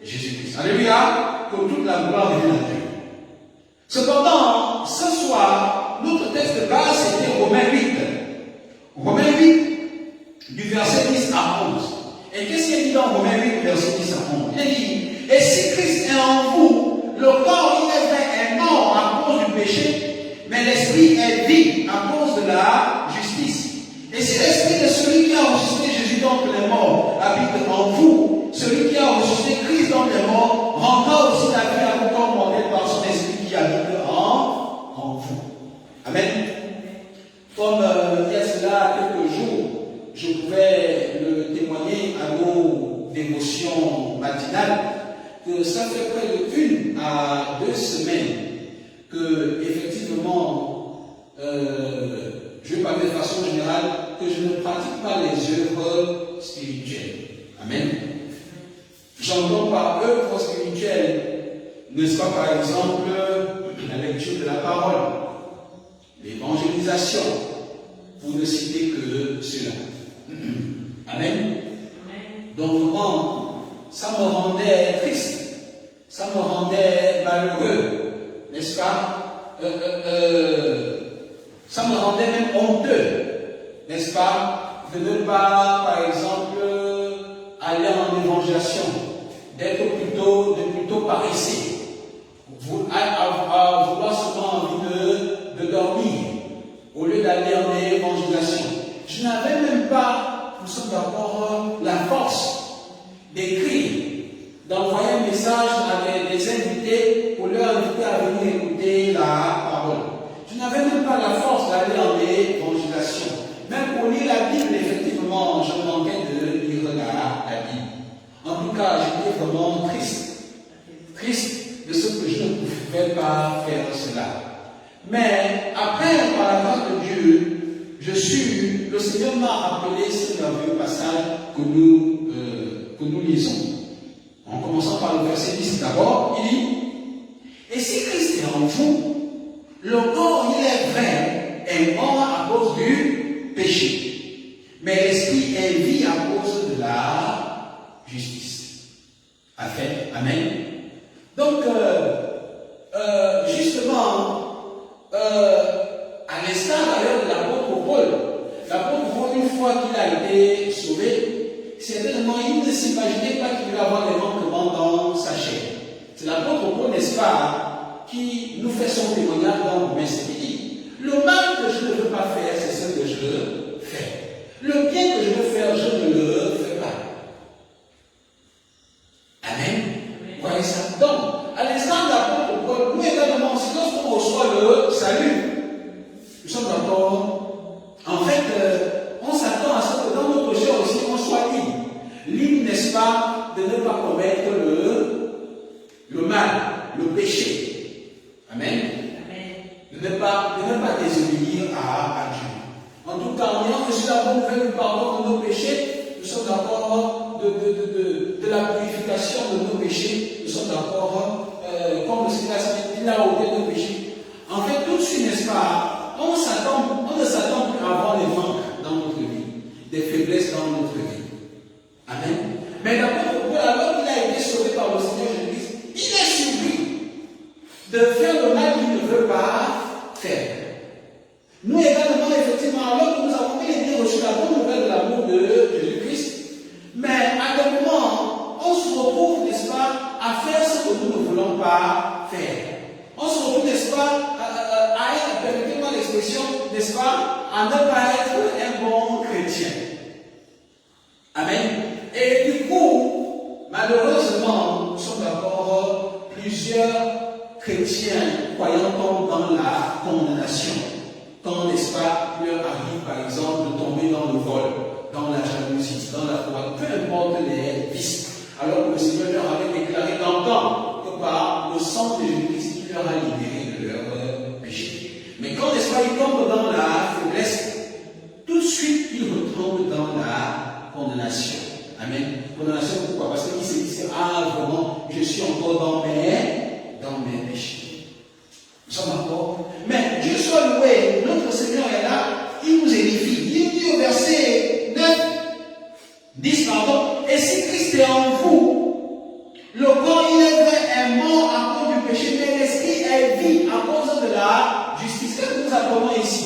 Jésus-Christ. Alléluia, que toute la gloire revienne à Dieu. Cependant, ce soir, notre texte de base, c'était Romains 8. verset 10 à 11. Et qu'est-ce qu'il dit dans Romains 8, verset 10 à 11? Il dit, et si Christ est en vous, le corps, il est vrai, est mort à cause du péché, mais l'esprit est vie à cause de la justice. Et si l'esprit de celui qui a ressuscité Jésus d'entre les morts habite en vous, celui qui a ressuscité Christ d'entre les morts rendra aussi la vie à vos corps mortels par son esprit qui habite en vous. Amen. Comme il y a cela quelques jours, je pouvais le témoigner à nos dévotions matinales, que ça fait près de 1 à 2 semaines que, effectivement, je vais parler de façon générale, que je ne pratique pas les œuvres spirituelles. Amen. J'entends par œuvres spirituelles, n'est-ce pas, par exemple, la lecture de la parole, l'évangélisation, pour ne citer que cela. Amen. Donc vraiment, ça me rendait triste, ça me rendait malheureux, n'est-ce pas? Ça me rendait même honteux, n'est-ce pas? De ne pas, par exemple, aller en évangélisation, de plutôt paresseux, à vouloir seulement envie de dormir, au lieu d'aller en évangélisation. Je n'avais même pas, nous sommes d'accord, la force d'écrire, d'envoyer un message à des invités pour leur inviter à venir écouter la parole. Je n'avais même pas la force d'aller en évangélisation. Même pour lire la Bible, effectivement, je manquais de lire la Bible. En tout cas, j'étais vraiment triste de ce que je ne pouvais pas faire cela. Mais après, par la grâce de Dieu, le Seigneur m'a rappelé ce merveilleux passage que nous lisons. En commençant par le verset 10 d'abord, il dit, et si Christ est en vous, le corps, il est vrai, est mort à cause du péché, mais l'esprit est vie à cause de la justice. Amen. Donc, justement, à l'instar d'ailleurs de l'apôtre Paul, une fois qu'il a été sauvé, certainement il ne s'imaginait pas qu'il allait avoir des manquements dans sa chair. C'est l'apôtre Paul, n'est-ce pas, qui nous fait son témoignage dans Romains 7. Il dit, le mal que je ne veux pas faire, c'est ce que je fais. Le bien que je veux faire, je ne le fais pas. Amen. Vous voyez ça? Donc, à l'instant de l'apôtre Paul, nous également, si lorsqu'on reçoit le salut, nous sommes d'accord. En fait, on s'attend à ce que dans notre chair aussi, on soit libre. Libre, n'est-ce pas, de ne pas commettre le mal, le péché. Amen. De ne pas désobéir à Dieu. En tout cas, en ayant reçu la bonne nouvelle du pardon de nos péchés, nous sommes d'accord de la purification de nos péchés. Nous sommes d'accord, comme le Seigneur il a ôté nos péchés. En fait, tout de suite, n'est-ce pas, on ne s'attend plus à avoir des manques dans notre vie, des faiblesses dans notre vie. Amen. Mais d'abord, alors qu'il a été sauvé par le Seigneur Jésus-Christ, il est surpris de faire le mal qu'il ne veut pas faire. Nous également, effectivement, alors que nous avons été reçu la bonne nouvelle de l'amour de Jésus-Christ, mais à des moments, on se retrouve, n'est-ce pas, à faire ce que nous ne voulons pas faire. On se retrouve, n'est-ce pas, à être, permettez-moi l'expression, n'est-ce pas, à ne pas être un bon chrétien. Amen. Et du coup, malheureusement, nous sommes d'accord, plusieurs chrétiens croyant tombent dans la condamnation. Quand, n'est-ce pas, il leur arrive, par exemple, de tomber dans le vol, dans la jalousie, dans la foi, peu importe les vices. Alors que le Seigneur leur avait déclaré d'antan que par le sang de Jésus-Christ, il leur a libéré de leur péché. Mais quand, n'est-ce pas, ils tombent dans la faiblesse, tout de suite, ils retombent dans la condamnation. Amen. Condamnation, pourquoi? Parce qu'ils se disent, ah, vraiment, je suis encore dans mes péchés. Nous sommes d'accord. Mais Dieu soit loué, notre Seigneur est là, il nous édifie. Il dit au verset 9, 10, pardon, et si Christ est en vous, le corps, il est vrai, est mort à cause du péché, mais l'esprit est vie à cause de la justice. Qu'est-ce que nous apprenons ici?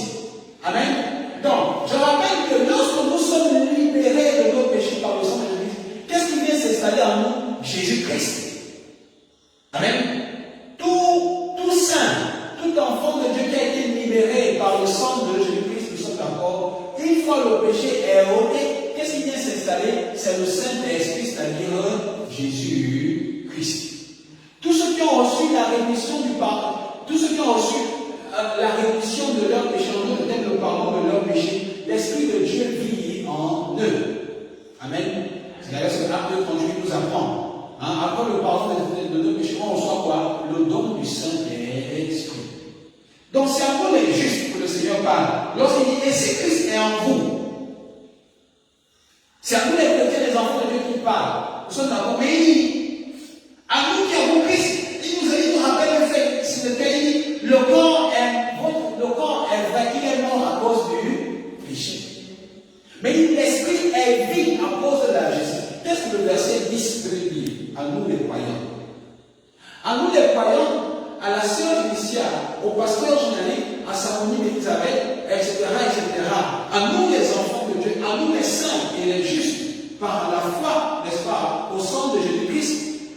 Amen. Donc, je rappelle que lorsque nous sommes libérés fois le péché est ôté, qu'est-ce qui vient s'installer? C'est le Saint-Esprit, c'est-à-dire Jésus-Christ. Tous ceux qui ont reçu la rémission du pardon, tous ceux qui ont reçu la rémission de leurs péchés, en d'autres termes, le pardon de leurs péchés, l'Esprit de Dieu vit en eux. Amen. C'est d'ailleurs ce que Acte 38 nous apprend. Après le pardon de nos péchés, on reçoit quoi? Le don du Saint-Esprit. Donc c'est à vous les justes que le Seigneur parle. Lorsqu'il dit, et c'est Christ est en vous. C'est à vous les chrétiens, les enfants de Dieu qui parlent. Nous sommes d'accord. Mais il dit, à nous qui avons Christ, il nous rappelle le fait sur lequel il dit, le corps est vrai, il est mort à cause du péché. Mais l'esprit est vie à cause de la justice. Qu'est-ce que le verset 10 veut dire à nous les croyants? À nous les croyants, à la sœur initiale, au pasteur générique, à Samonie d'Élisabeth, etc., etc. À nous les enfants de Dieu, à nous les saints et les justes, par la foi, n'est-ce pas, au sang de Jésus-Christ,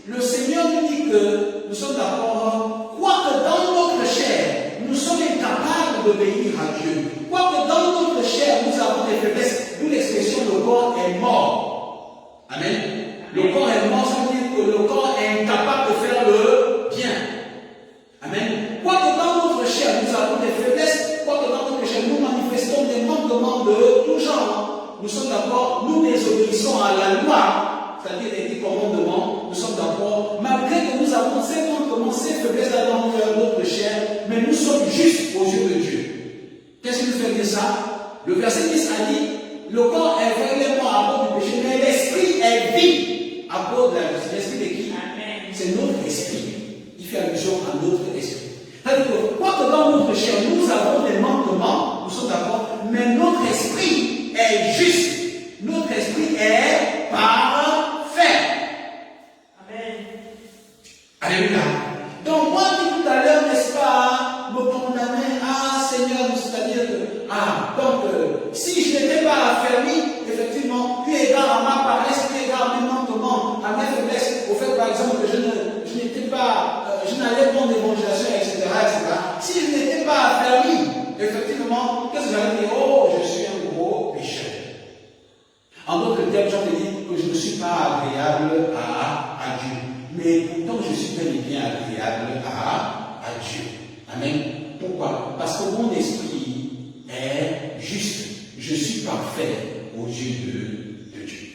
le Seigneur nous dit que nous sommes d'accord, quoique dans notre chair, nous sommes incapables d'obéir à Dieu, quoique dans notre chair, nous avons des faiblesses, d'où l'expression le corps est mort. Amen. Le corps est mort, ça veut dire que le corps est incapable de faire le bien. Amen. Quoique dans notre chair, nous avons des faiblesses, quoique dans notre chair, nous manifestons des manquements de tout genre. Nous sommes d'accord, nous désobéissons à la loi, c'est-à-dire les 10 commandements, nous sommes d'accord, malgré que nous avons ces manquements, ces faiblesses dans notre chair, mais nous sommes justes aux yeux de Dieu. Qu'est-ce qui nous fait dire ça? Le verset 10 a dit, le corps est vraiment à cause du péché, mais l'esprit est vie à cause de la justice. L'esprit de qui? C'est notre esprit. Il fait allusion à notre esprit. C'est-à-dire que, quoique dans notre chair, nous avons des manquements, nous sommes d'accord, mais notre esprit est juste. Notre esprit est parfait. Amen. Alléluia. Donc, moi qui tout à l'heure, n'est-ce pas, me condamnais, Seigneur, c'est-à-dire que, donc, si je n'étais pas affermi, effectivement, eu égard à ma paresse, eu égard à mes manquements, à mes faiblesses, au fait, par exemple, que je n'étais pas, je n'allais pas en évangélisation, etc., etc. Si je n'étais pas affermi, effectivement, qu'est-ce que j'allais dire? Oh, je suis un gros pécheur. En d'autres termes, j'en ai dit que je ne suis pas agréable à Dieu. Mais pourtant, je suis bel et bien agréable à Dieu. Amen. Pourquoi? Parce que mon esprit est juste. Je suis parfait aux yeux de Dieu.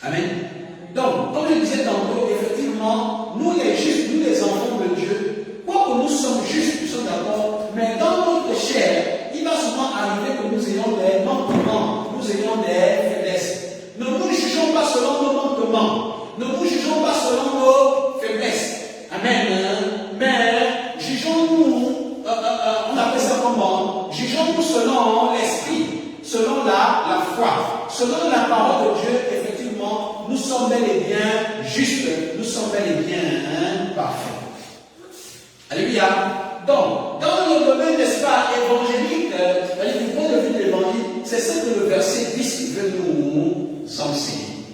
Amen. Donc, comme je disais tantôt, effectivement, nous les justes, nous les enfants de Dieu, quoique nous sommes justes, nous sommes d'accord, mais dans notre chair, il va souvent arriver que nous ayons des manquements, nous ayons des faiblesses. Ne nous jugeons pas selon nos manquements, ne nous jugeons pas selon nos faiblesses. Amen. Mais jugeons-nous, on appelle ça comment? Jugeons-nous selon l'esprit, selon la foi, selon la parole de Dieu, effectivement, nous sommes bel et bien justes, nous sommes bel et bien parfaits. Alléluia. Donc, dans le domaine, n'est-ce pas, évangélique, du point de vue de l'évangile, c'est ce que le verset 10 veut nous enseigner.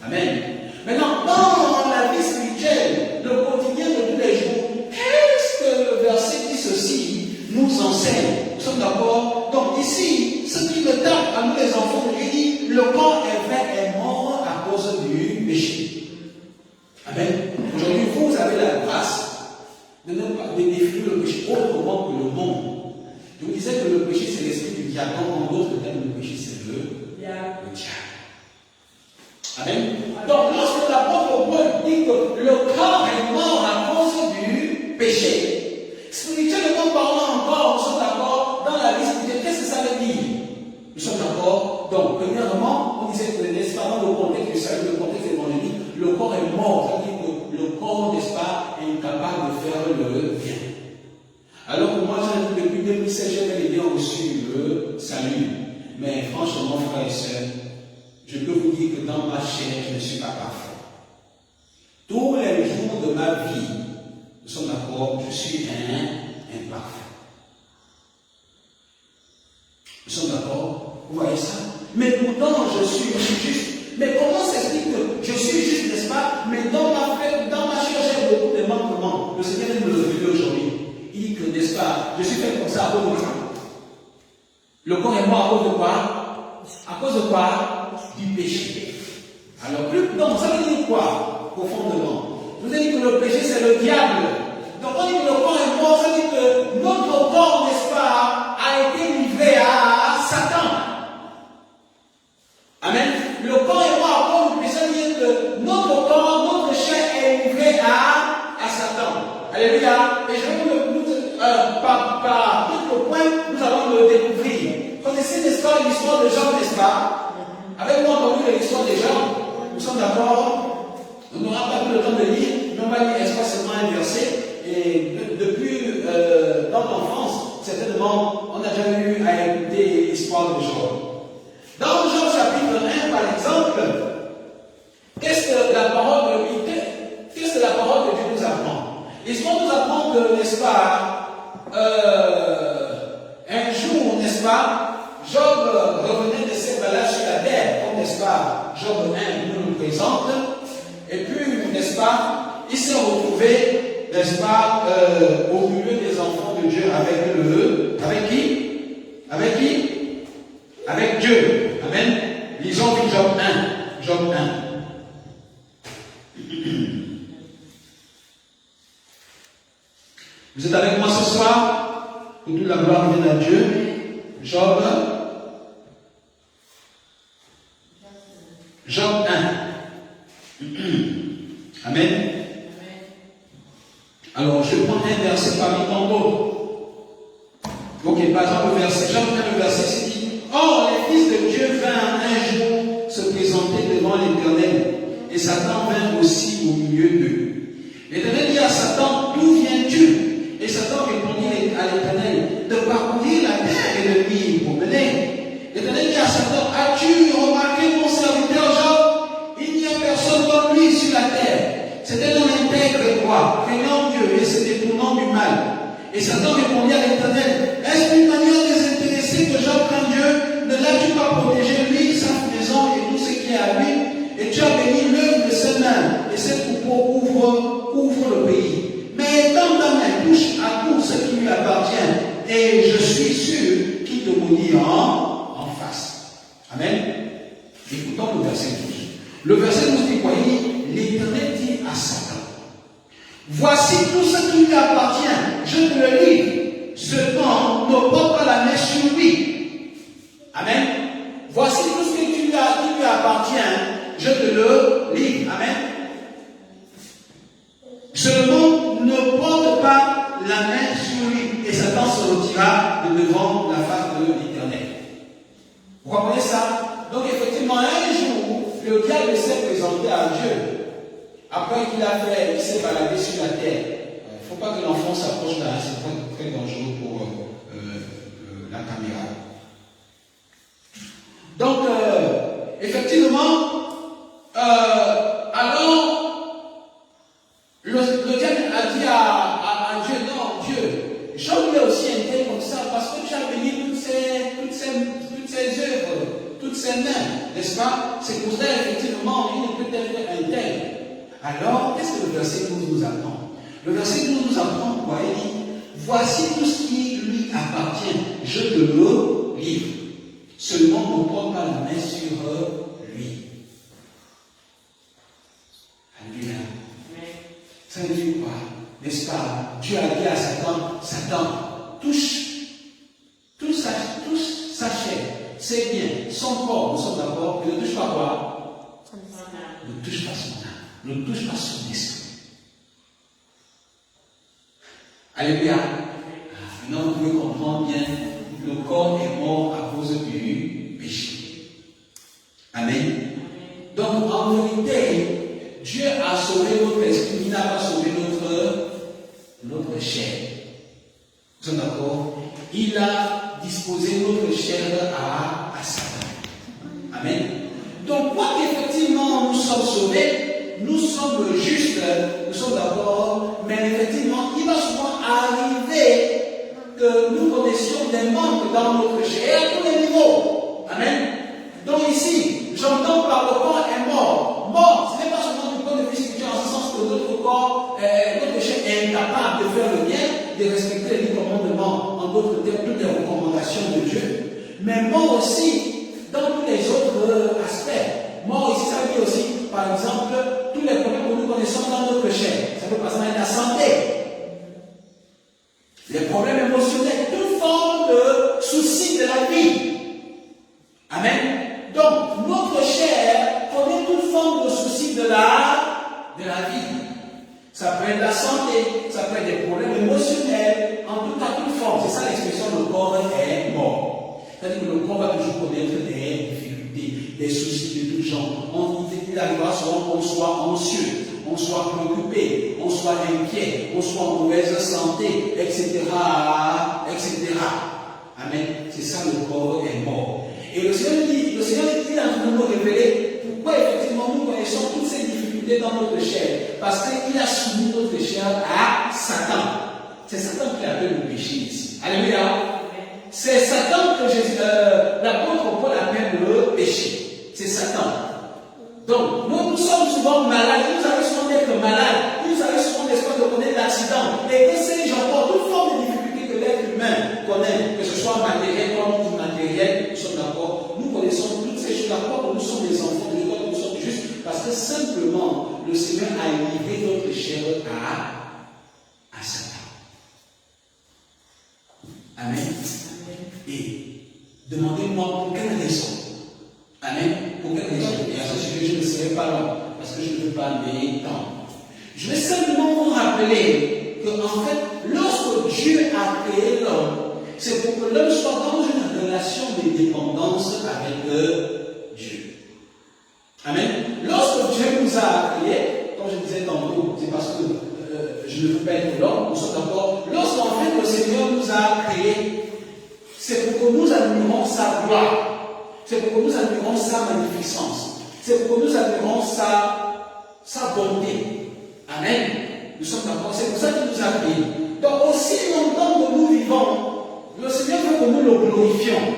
Amen. Maintenant, dans la vie spirituelle, le quotidien de tous les jours, qu'est-ce que le verset 10 aussi nous enseigne? Nous sommes d'accord? Donc ici, ce qui me tape à nous les enfants de Dieu dit, le corps est vrai est mort à cause du péché. Amen. Aujourd'hui, vous avez la grâce de ne pas définir le péché autrement que le monde. Je vous disais que le péché c'est l'esprit du diable. En d'autres termes, le péché c'est le diable. Amen. Donc, lorsque l'apôtre Paul dit que le corps est mort à cause du péché, spirituellement parlant encore, nous sommes d'accord, dans la vie spirituelle, qu'est-ce que ça veut dire? Nous sommes d'accord. Donc, premièrement, on disait que, n'est-ce pas, dans le contexte du salut, le contexte évangélique, le corps est mort. C'est-à-dire que le corps, n'est-ce pas, est incapable de faire le bien. Alors que moi, depuis 2016, j'ai bien reçu le salut. Mais franchement, frères et sœurs, je peux vous dire que dans ma chair, je ne suis pas parfait. Tous les jours de ma vie, nous sommes d'accord, je suis imparfait. Nous sommes d'accord? Vous voyez ça? Mais pourtant, je suis juste. Mais comment s'explique que je suis juste, n'est-ce pas? Mais dans ma chair, j'ai beaucoup de manquements. Le Seigneur vient de me le révéler aujourd'hui. Il dit que, n'est-ce pas, je suis fait comme ça à cause de ça. Le corps est mort à cause de quoi? À cause de quoi? Du péché. Alors, donc, ça veut dire quoi, profondément? Je vous ai dit que le péché, c'est le diable. Donc, on dit que le corps est mort, ça veut dire que notre corps, n'est-ce pas, a été livré à Satan. Amen. Le corps est mort à cause du péché, ça veut dire que notre corps, notre chair est livré à Satan. Alléluia. Et je vais par quelques points, nous allons le découvrir. Connaissez, n'est-ce pas, l'histoire de Jean, n'est-ce pas? Avec moi, on a l'histoire de Jean. Nous sommes d'accord? On n'aura pas tout le temps de lire, mais on va lire espacement un verset. Et depuis dans l'enfance, certainement, on a déjà eu à écouter l'histoire de Jean. Dans Jean chapitre 1, par exemple, qu'est-ce que la parole de Dieu nous apprend? L'histoire nous apprend que, n'est-ce pas, un jour, n'est-ce pas, Job revenait de ses balades sur la terre, comme, n'est-ce pas, Job 1 nous le présente, et puis, n'est-ce pas, il s'est retrouvé, n'est-ce pas, au milieu des enfants de Dieu avec qui? Avec qui? Avec Dieu. Amen. Lisons Job 1. Job 1. Vous êtes avec moi ce soir? Que toute la gloire vienne à Dieu. Job 1. Amen. Alors, je prends un verset parmi tant d'autres. Ok, par exemple, le verset, Job 1, le verset, c'est dit: Or, les fils de Dieu vinrent un jour se présenter devant l'Éternel, et Satan vint aussi au milieu d'eux. L'Éternel dit à Satan: D'où viens-tu? Et Satan répondit à l'Éternel: De parcourir la terre et de m'y promener. L'Éternel dit à Satan: As-tu remarqué mon serviteur Job? Il n'y a personne comme lui sur la terre. C'est un homme intègre et droit, craignant Dieu et se détournant du mal. Et Satan répondit à l'Éternel: Est-ce une manière désintéressée que Job craint Dieu? Ne l'as-tu pas protégé, lui, sa maison et tout ce qui est à lui? Et tu as béni l'œuvre de ses mains, et ses troupeaux couvrent le pays. Mais étends ta main, touche à tout ce qui lui appartient, et je suis sûr qu'il te maudit en face. Amen. Écoutons le verset 12. Le verset 12 dit quoi? L'Éternel dit à Satan: Voici tout ce qui lui appartient, je te le livre. Seulement, ne porte pas la main sur lui. Amen. Voici tout ce qui lui appartient, je te le livre. Amen. Seulement, ne porte pas la main sur lui. Et Satan se retira de devant la face de l'Éternel. Vous comprenez ça? Donc, effectivement, un jour, le diable s'est présenté à Dieu. Après il s'est baladé sur la terre. Il ne faut pas que l'enfant s'approche là, c'est très dangereux pour la caméra. Donc, effectivement, alors, le diable a dit à Dieu: Non, Dieu, Job est aussi intègre comme ça, parce que tu as béni toutes ses œuvres, toutes ses mains, n'est-ce pas? C'est pour ça, effectivement, il ne peut être intègre. Alors, qu'est-ce que le verset 12 nous apprend? Le verset 12 nous apprend quoi? Il dit: Voici tout ce qui lui appartient, je te le livre. Seulement, ne porte pas la main sur lui. Alléluia. Ça veut dire quoi? N'est-ce pas? Dieu a dit à Satan: Satan, touche sa chair, c'est bien, son corps, nous sommes d'accord, ne touche pas quoi? Ne touche pas son âme. Ne touche pas son esprit. Alléluia. Maintenant, vous pouvez comprendre bien, le corps est mort à cause du péché. Amen. Donc, en vérité, Dieu a sauvé notre esprit, il n'a pas sauvé notre chair. Vous êtes d'accord? Il a disposé notre chair à Satan. Amen. Donc, quoi qu'effectivement nous sommes sauvés, nous sommes justes, nous sommes d'accord, mais effectivement, il va souvent arriver que nous connaissions des manques dans notre chair à tous les niveaux. Amen. Donc ici, j'entends par le corps est mort. Mort, ce n'est pas seulement du point de vue spirituel, en ce sens que notre corps, notre chair est incapable de faire le bien, de respecter les commandements, en d'autres termes, toutes les recommandations de Dieu. Mais mort aussi, dans tous les les autres aspects. Mort ici, ça veut dire aussi, par exemple, tous les problèmes que nous connaissons dans notre chair. Ça peut passer dans la santé. Les problèmes émotionnels, toute forme de soucis de la vie. Amen. Donc, notre chair connaît toute forme de soucis de la vie. Ça peut être la santé, ça peut être des problèmes émotionnels, en tout cas, toute forme. C'est ça l'expression, le corps est mort. C'est-à-dire que le corps va toujours connaître des difficultés, des soucis de tout genre. Il arrivera souvent qu'on soit anxieux, on soit préoccupé, on soit inquiet, on soit en mauvaise santé, etc. etc. Amen. C'est ça, le corps est mort. Et le Seigneur dit, il est en train de nous révéler pourquoi effectivement nous connaissons toutes ces difficultés dans notre chair. Parce qu'il a soumis notre chair à Satan. C'est Satan qui appelle le péché ici. Alléluia. C'est Satan que l'apôtre Paul appelle le péché. C'est Satan. Donc, nous sommes souvent malades. Il nous arrive souvent d'être malades. Il nous arrive souvent d'espoir de connaître l'accident. Et que sais-je encore, toute forme de difficulté que l'être humain connaît, que ce soit matériel comme immatériel, nous sommes d'accord. Nous connaissons toutes ces choses. D'accord, nous sommes des enfants de Dieu, nous sommes justes. Parce que simplement, le Seigneur a livré notre chair à Satan. Amen. Et demandez-moi pour quelle raison. Amen. Pour quelle raison? Et à ce sujet, je ne serai pas long, parce que je ne veux pas m'étendre. Je vais simplement vous rappeler que, en fait, lorsque Dieu a créé l'homme, c'est pour que l'homme soit dans une relation de dépendance avec Dieu. Amen. Lorsque Dieu nous a créés, comme je disais tantôt, c'est parce que je ne veux pas être l'homme, nous sommes d'accord. Lorsqu'en fait le Seigneur nous a créés, c'est pour que nous admirons sa gloire. C'est pour que nous admirons sa magnificence. C'est pour que nous admirons sa bonté. Amen. Nous sommes d'accord. C'est pour ça qu'il nous a créés. Donc aussi longtemps que nous vivons, le Seigneur veut que nous le glorifions.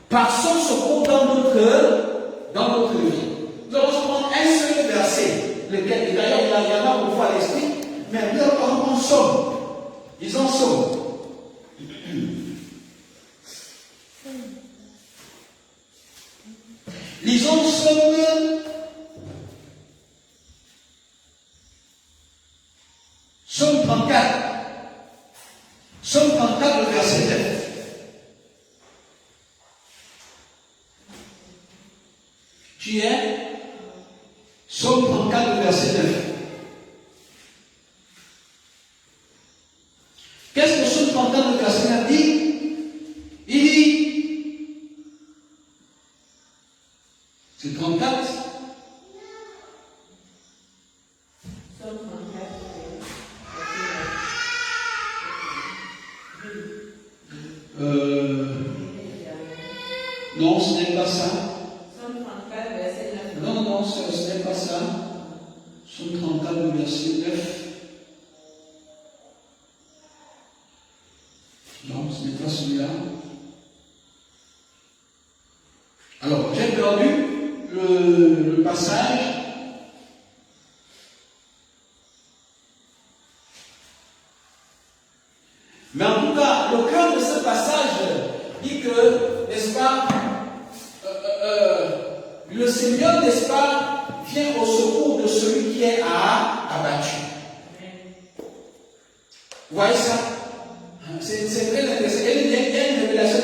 Par son secours dans notre vie. Nous allons prendre un seul verset, lequel, et d'ailleurs il y en a beaucoup à l'esprit, mais nous allons prendre en Somme. Disons Somme. Lisons Somme 34. Somme 34, le verset 9. Tu es Somme 34, le verset 9. Qu'est-ce que Somme 34, le verset 9 dit? Il dit, c'est 34. Somme 34. Non, ce n'est pas ça. Somme 34, verset 9. Non, ce n'est pas ça. Somme 34, le verset 9. Non, ce n'est pas celui-là. Alors, j'ai perdu le passage. Mais en tout cas, le cœur de ce passage dit que, n'est-ce pas, le Seigneur, n'est-ce pas, vient au secours de celui qui est abattu. Vous voyez ça? C'est très intéressant. Il y a une révélation,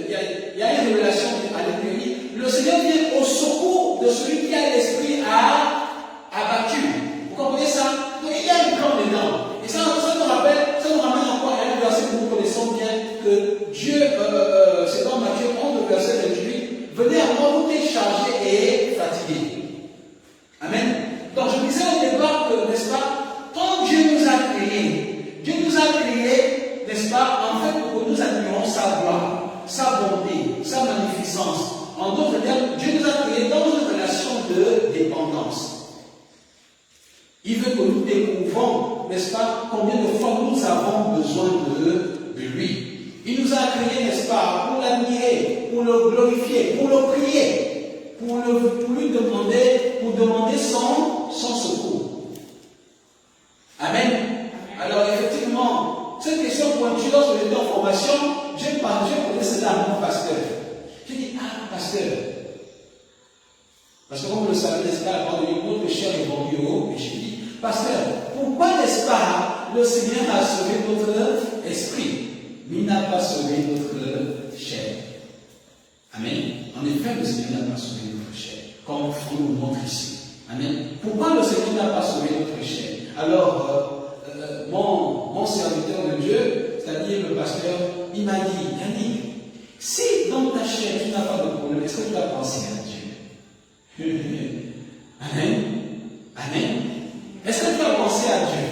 il y a une révélation à l'intérieur. Le Seigneur vient au secours de celui qui a l'esprit abattu. Vous comprenez ça? Donc il y a un plan dedans. Et ça nous ramène encore à un verset que nous connaissons bien, que Dieu, c'est dans Matthieu 11, verset 28, venez à moi, vous êtes chargés et fatigués. Amen. Donc je disais au départ que, n'est-ce pas, quand Dieu nous a créés, n'est-ce pas, en fait, pour que nous admirions sa gloire, sa bonté, sa magnificence. En d'autres termes, Dieu nous a créés dans une relation de dépendance. Il veut que nous découvrons, n'est-ce pas, combien de fois nous avons besoin de lui. Il nous a créés, n'est-ce pas, pour l'admirer, pour le glorifier, pour le prier, pour lui demander son secours. Amen. Alors effectivement, cette question pointue, lorsque j'étais en formation, j'ai posé cela à mon pasteur. J'ai dit, pasteur. Parce que comme vous le savez, n'est-ce pas, la parole de Dieu, notre chair est vendue au péché. Il dit, pasteur, pourquoi, n'est-ce pas, le Seigneur a sauvé notre esprit, mais il n'a pas sauvé notre chair. Amen. En effet, le Seigneur n'a pas sauvé notre chair, comme on nous montre ici. Amen. Pourquoi le Seigneur n'a pas sauvé notre chair? Alors, mon serviteur de Dieu, c'est-à-dire le pasteur, il m'a dit, Yannick, si dans ta chair tu n'as pas de problème, est-ce que tu as pensé à Dieu? Amen. Amen. Est-ce que tu as pensé à Dieu?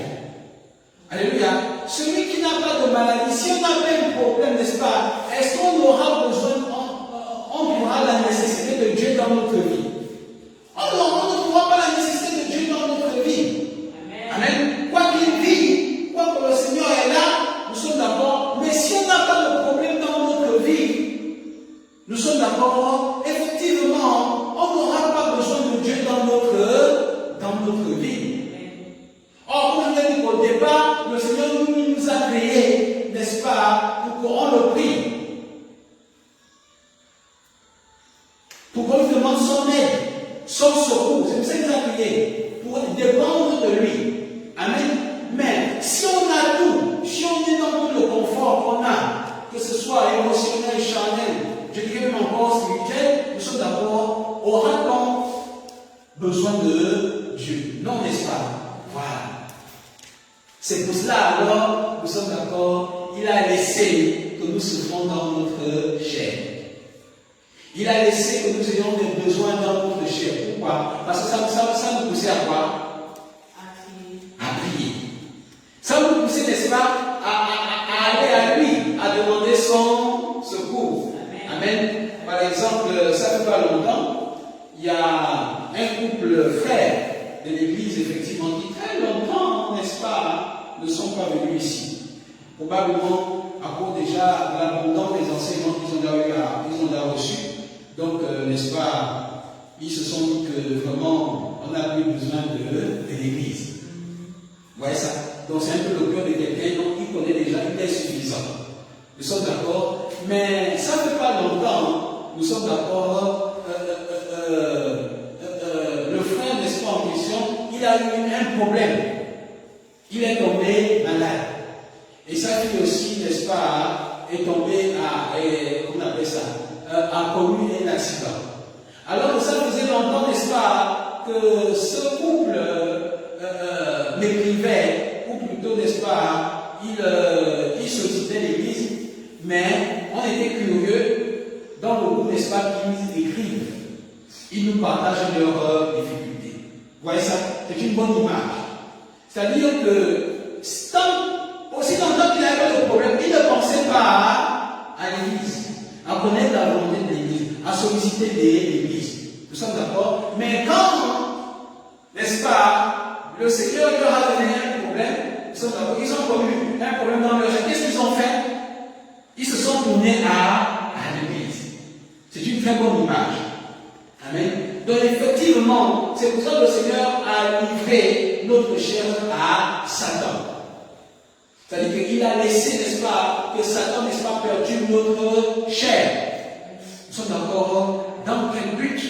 Alléluia. Celui qui n'a pas de maladie, si on a même un problème, n'est-ce pas, est-ce qu'on aura besoin, on aura la nécessité de Dieu dans notre vie? On ne trouvera pas la nécessité de Dieu dans notre vie. Amen. Quoi qu'il vit, quoi que le Seigneur est là, nous sommes d'accord. Mais si on n'a pas de problème dans notre vie, nous sommes d'accord. Effectivement, on n'aura pas besoin de Dieu dans notre vie. Or, comme je l'ai dit au départ, le Seigneur nous a créés, n'est-ce pas, pour qu'on le prie. Pour qu'on lui demande son aide, son secours. C'est pour ça qu'il nous a créés, pour dépendre de lui. Amen. Mais si on a tout, si on est dans tout le confort qu'on a, que ce soit émotionnel, charnel, je dirais même encore spirituel, nous sommes d'accord, aura-t-on besoin de Dieu? Non, n'est-ce pas? Voilà. C'est pour cela alors, nous sommes d'accord, il a laissé que nous souffrons dans notre chair. Il a laissé que nous ayons des besoins dans notre chair. Pourquoi? Parce que ça nous poussait à quoi? À prier. Ça nous poussait, n'est-ce pas, à aller à lui, à demander son secours. Amen. Par exemple, ça fait pas longtemps, il y a un couple frère de l'église, effectivement, qui très longtemps, n'est-ce pas, ne sont pas venus ici. Probablement à cause déjà de l'abondance des enseignements qu'ils ont déjà reçus. Donc, n'est-ce pas, ils se sont dit que vraiment, on n'a plus besoin de l'église. Vous voyez ça? Donc, c'est un peu le cœur de quelqu'un, donc il connaît déjà, il est suffisant. Nous sommes d'accord, mais ça ne fait pas longtemps, nous sommes d'accord, le frère, n'est-ce pas, en question, il a eu un problème. Il est tombé malade. Et sa fille aussi, n'est-ce pas, est tombée comment on appelle ça, a connu un accident. Alors ça faisait longtemps, n'est-ce pas, que ce couple m'écrivait, ou plutôt, n'est-ce pas, il sollicitait l'église, mais on était curieux dans le groupe, n'est-ce pas, qu'ils écrivent. Ils nous partagent leurs difficultés. Vous voyez ça? C'est une bonne image. C'est-à-dire que, aussi longtemps qu'il avait le problème, il ne pensait pas à l'église, à connaître la volonté de l'église, à solliciter l'église. Nous sommes d'accord? Mais quand, n'est-ce pas, le Seigneur leur a donné un problème, nous sommes d'accord, ils ont connu un problème dans leur vie. Qu'est-ce qu'ils ont fait? Ils se sont tournés à l'église. C'est une très bonne image. Amen. Donc effectivement, c'est pour ça que le Seigneur a livré notre chair à Satan. C'est-à-dire qu'il a laissé, n'est-ce pas, que Satan, n'est-ce pas, perturbe notre chair. Nous sommes d'accord dans quel but?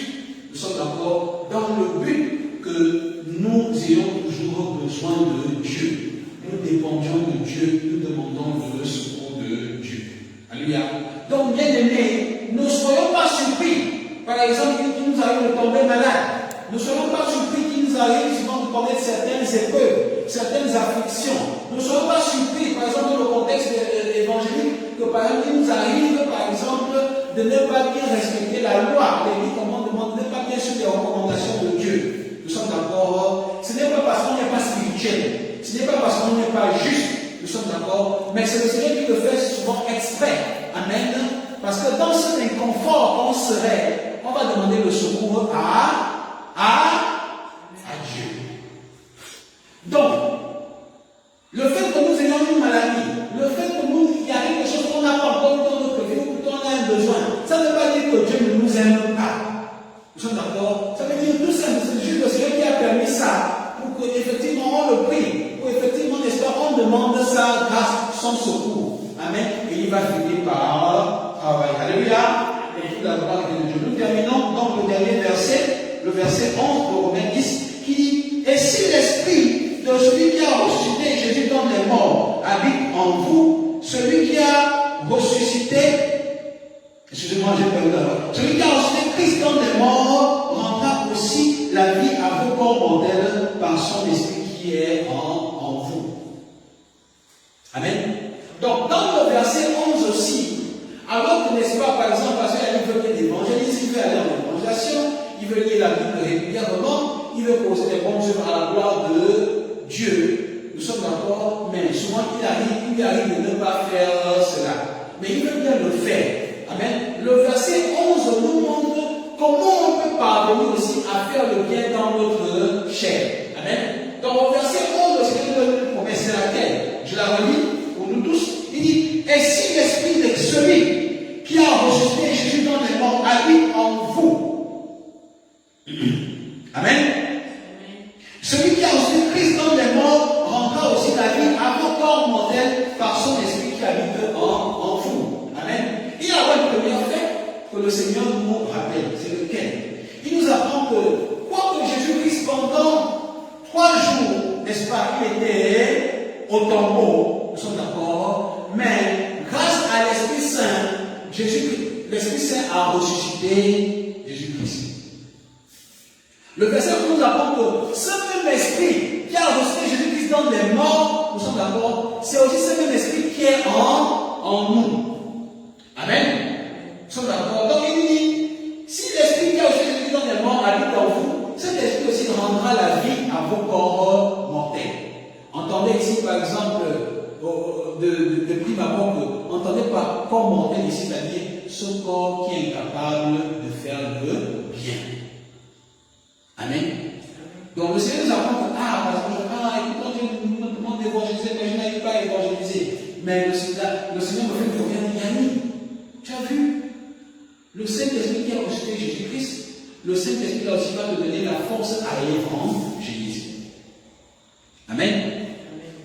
Nous sommes d'accord dans le but que nous ayons toujours besoin de Dieu. Nous dépendions de Dieu, nous demandons le secours de Dieu. Alléluia. Donc, bien aimés, ne soyons pas surpris. Par exemple, qu'il nous arrive de tomber malade. Ne soyons pas surpris qu'il nous arrive souvent de connaître certaines épreuves, certaines afflictions. Ne soyons pas surpris, par exemple, dans le contexte évangélique, que par exemple, il nous arrive, par exemple, de ne pas bien respecter la loi. Les commandements demandent de ne pas bien suivre les recommandations de Dieu. Nous sommes d'accord. Ce n'est pas parce qu'on n'est pas spirituel. Ce n'est pas parce qu'on n'est pas juste. Nous sommes d'accord. Mais c'est le Seigneur qui le fait souvent exprès. Amen. Parce que dans cet inconfort qu'on serait, on va demander le secours à Dieu. Donc, le fait que nous ayons une maladie, le fait que il y a quelque chose qu'on n'a pas encore dans notre vie, ou qu'on a un besoin, ça ne veut pas dire que Dieu ne nous aime pas. Nous sommes d'accord? Ça veut dire tout ça, c'est juste le Seigneur qui a permis ça, pour qu'effectivement on le prie, pour effectivement, n'est-ce pas, on demande sa grâce, son secours. Amen. Et il va finir par travailler. Alléluia. Et toute la gloire de Dieu. Nous terminons le verset 11 de Romains 10, qui dit, et si l'esprit de celui qui a ressuscité Jésus dans les morts habite en vous, celui qui a ressuscité, excusez-moi, j'ai perdu la voix, celui qui a ressuscité Christ dans les morts rendra aussi la vie à vos corps mortels par son esprit qui est en vous. Amen. Donc, dans le verset 11 aussi, alors que, n'est-ce pas, par exemple, parce qu'il veut venir d'évangéliser, il veut aller en évangélisation, il veut lire la Bible régulièrement, il veut poser des bonnes œuvres à la gloire de Dieu. Nous sommes d'accord, mais souvent il arrive de ne pas faire cela. Mais il veut bien le faire. Amen. Le verset 11 nous montre comment on peut parvenir aussi à faire le bien dans notre chair. Amen. Donc, au verset 11, c'est une promesse, c'est laquelle? Je la relis pour nous tous. Il dit, et si l'esprit de celui qui a ressuscité Jésus dans les morts habite en vous. Amen. Celui qui a ressuscité Christ dans les morts rendra aussi la vie à vos corps mortels par son esprit qui habite en vous. Amen. Il y a une première fait que le Seigneur nous rappelle. C'est lequel? Il nous apprend que, quoique Jésus-Christ pendant 3 jours, n'est-ce pas, il était au tombeau, nous sommes d'accord, mais grâce à l'Esprit Saint, l'Esprit Saint a ressuscité Jésus-Christ. Le verset nous apprend que ce même esprit qui a ressuscité Jésus-Christ dans les morts, nous sommes d'accord, c'est aussi ce même esprit qui est en nous. Amen. Nous sommes d'accord. Donc il dit, si l'esprit qui a ressuscité Jésus-Christ dans les morts habite en vous, cet esprit aussi rendra la vie à vos corps mortels. Entendez ici par exemple, de prime abord, entendez par corps mortel ici, c'est-à-dire ce corps qui est incapable de faire le bien. Amen. Donc le Seigneur nous apprend que, écoute, Dieu me demande d'évangéliser, mais je n'arrive pas à évangéliser. Mais le Seigneur me fait une première Yannick. Tu as vu? Le Saint-Esprit qui a ressuscité Jésus-Christ, le Saint-Esprit aussi va te donner la force à évangéliser. Amen.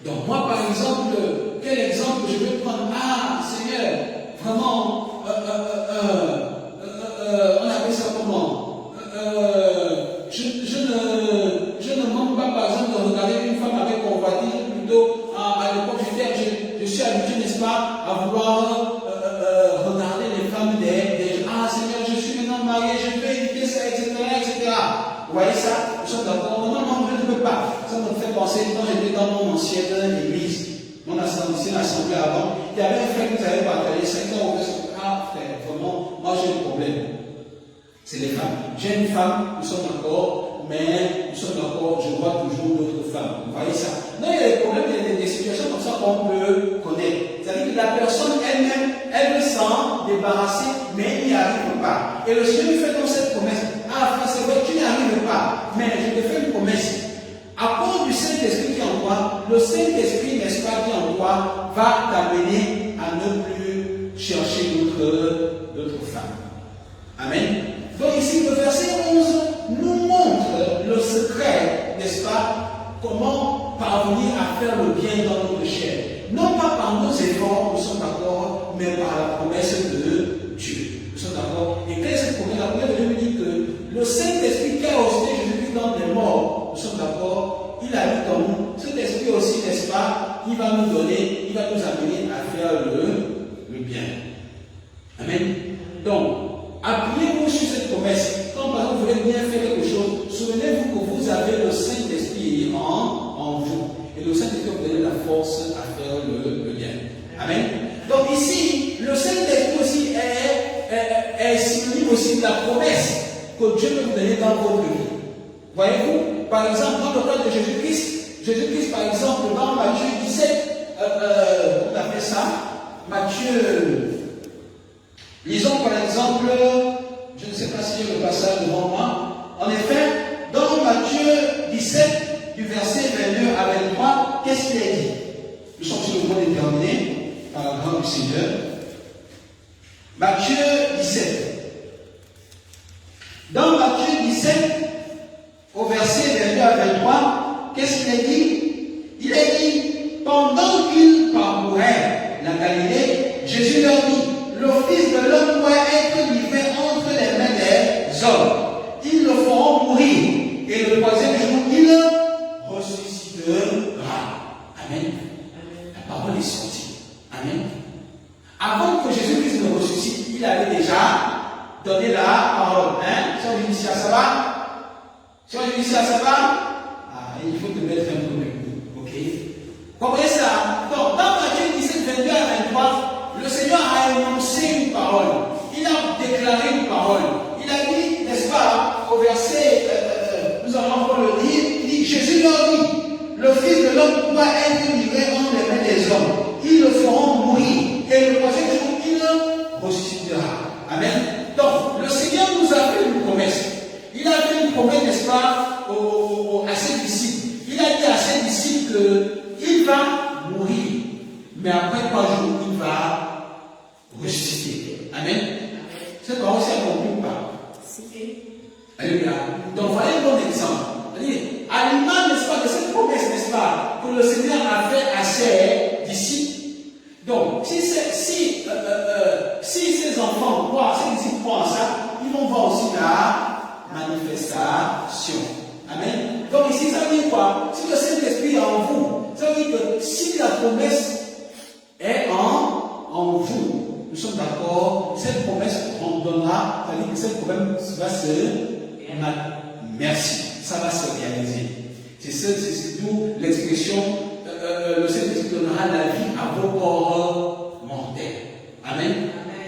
Donc moi par exemple, quel exemple je vais prendre? Seigneur, vraiment, on appelle ça comment? Je ne manque pas, par exemple, de regarder une femme avec convoitise, plutôt à l'époque, je suis habitué, n'est-ce pas, à vouloir regarder les femmes des gens. Seigneur, je suis maintenant marié, je vais éviter ça, etc., etc. Vous voyez ça? Nous sommes d'accord. Non, je ne peux pas. Ça me fait penser, quand j'étais dans mon ancienne église, mon ancienne assemblée avant, il y avait un frère qui nous avait partagé 5 ans au frère, vraiment, moi j'ai un problème. C'est les femmes. J'ai une femme, nous sommes d'accord, mais nous sommes d'accord, je vois toujours d'autres femmes. Vous voyez ça? Non, il y a des problèmes, il y a des situations comme ça qu'on peut connaître. C'est-à-dire que la personne elle-même, elle veut s'en débarrasser, mais il n'y arrive pas. Et le Seigneur lui fait donc cette promesse. Frère, c'est vrai, tu n'y arrives pas, mais je te fais une promesse. À cause du Saint-Esprit qui est en toi, le Saint-Esprit, n'est-ce pas, qui est en toi, va t'amener à ne plus chercher d'autres femmes. Amen. Donc ici, le verset 11 nous montre le secret, n'est-ce pas, comment parvenir à faire le bien dans notre chair. Non pas par nos efforts, nous sommes d'accord, mais par la promesse de Dieu. Nous sommes d'accord. Et quelle est cette promesse? La promesse de Dieu nous dit que le Saint-Esprit qui a ressuscité Jésus-Christ dans les morts, nous sommes d'accord, il habite en nous. Cet esprit aussi, n'est-ce pas, il va nous donner, il va nous amener à faire le bien. Amen. Donc, appuyez-vous sur cette promesse. Quand par exemple vous voulez bien faire quelque chose, souvenez-vous que vous avez le Saint-Esprit en vous. Et le Saint-Esprit vous donne la force à faire le bien. Amen. Donc ici, le Saint-Esprit aussi est synonyme aussi de la promesse que Dieu peut vous donner dans votre vie. Voyez-vous, par exemple, dans le cas de Jésus-Christ, par exemple, dans Matthieu 17, on appelle ça, Matthieu. Lisons par exemple, je ne sais pas si j'ai le passage devant moi. En effet, dans Matthieu 17, du verset 22 à 23, qu'est-ce qu'il est dit? Nous sommes sur le point déterminé par la grâce du Seigneur. Matthieu 17. Dans Matthieu 17, au verset 22 à 23, qu'est-ce qu'il est dit? Il est dit, pendant qu'il parcourait la Galilée, Jésus leur dit, le Fils de l'homme doit être livré entre les mains des hommes. Ils le feront mourir parole. Hein? Sœur Vénitia, ça va? Sœur Vénitia, ça va? Ah, il faut te mettre un peu debout. Ok? Comprenez ça? Donc, dans Matthieu 17, 22 à 23, le Seigneur a énoncé une parole. Il a déclaré une parole. Il a dit, n'est-ce pas, au verset, nous allons encore le lire, il dit, Jésus leur dit, le Fils de l'homme doit être livré entre les mains des hommes. Ils le feront mourir. Et le troisième jour, il ressuscitera. Amen. Donc, le Seigneur nous a fait une promesse. Il a fait une promesse, n'est-ce pas, à ses disciples. Il a dit à ses disciples qu'il va mourir. Mais après 3 jours, il va ressusciter. Amen. Cette parole, c'est un bon pas. Alléluia. Donc, voilà un bon exemple. À l'image, n'est-ce pas, de cette promesse, n'est-ce pas, que le Seigneur a fait à ses disciples. Donc, si ces enfants croient, ces disciples croient en ça, ils vont voir aussi la manifestation. Amen. Donc, ici, ça veut dire quoi? Si le Saint-Esprit est en vous, ça veut dire que si la promesse est en vous, nous sommes d'accord, cette promesse on donnera, c'est-à-dire que cette promesse va merci, ça va se réaliser. C'est d'où l'expression le Saint-Esprit donnera la vie à vos corps mortels. Amen.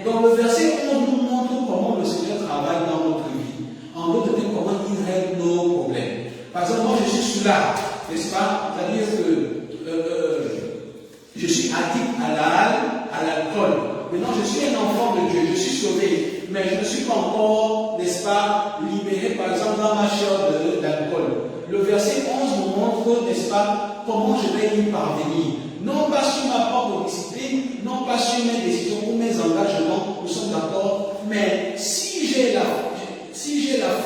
Donc le verset 11 nous montre comment le Seigneur travaille dans notre vie. En d'autres termes, comment il règle nos problèmes. Par exemple, moi je suis sous là, n'est-ce pas? C'est-à-dire que je suis addict à l'alcool. Maintenant, je suis un enfant de Dieu, je suis sauvé, mais je ne suis pas encore, n'est-ce pas, libéré, par exemple, dans ma chair d'alcool. Le verset 11 nous montre, n'est-ce pas, comment je vais y parvenir. Non pas sur ma propre discipline, non pas sur mes décisions ou mes engagements, nous sommes d'accord, mais si j'ai la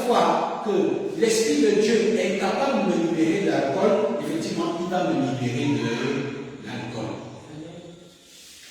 foi que l'Esprit de Dieu est capable de me libérer de l'alcool, effectivement, il va me libérer de l'alcool.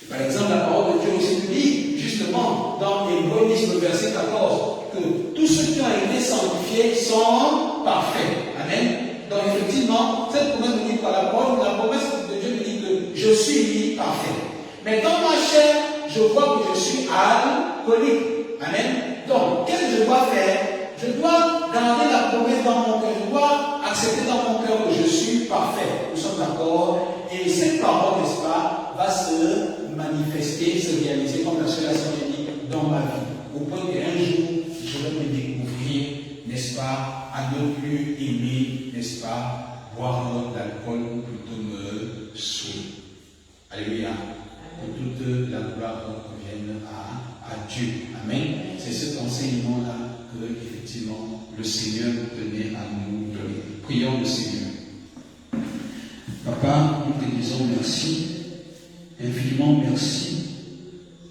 Par exemple, la parole de Dieu aussi nous dit, justement, dans Hébreux 10, le verset 14, que tous ceux qui ont été sanctifiés sont parfaits. Amen. Donc, effectivement, cette promesse nous dit par la promesse de Dieu nous dit que je suis parfait. Mais dans ma chair, je vois que je suis alcoolique. Amen. Donc, qu'est-ce que je dois faire? Je dois garder la promesse dans mon cœur. Je dois accepter dans mon cœur que je suis parfait. Nous sommes d'accord. Et cette parole, n'est-ce pas, va se manifester, se réaliser, comme la sœur a dit, dans ma vie. Au point qu'un jour, je vais me découvrir, n'est-ce pas, à ne plus aimer, n'est-ce pas, boire d'alcool ou plutôt me saouler. Alléluia. Que toute la gloire revienne à Dieu. Amen. C'est cet enseignement-là que, effectivement, le Seigneur tenait à nous donner. Prions le Seigneur. Papa, nous te disons merci, infiniment merci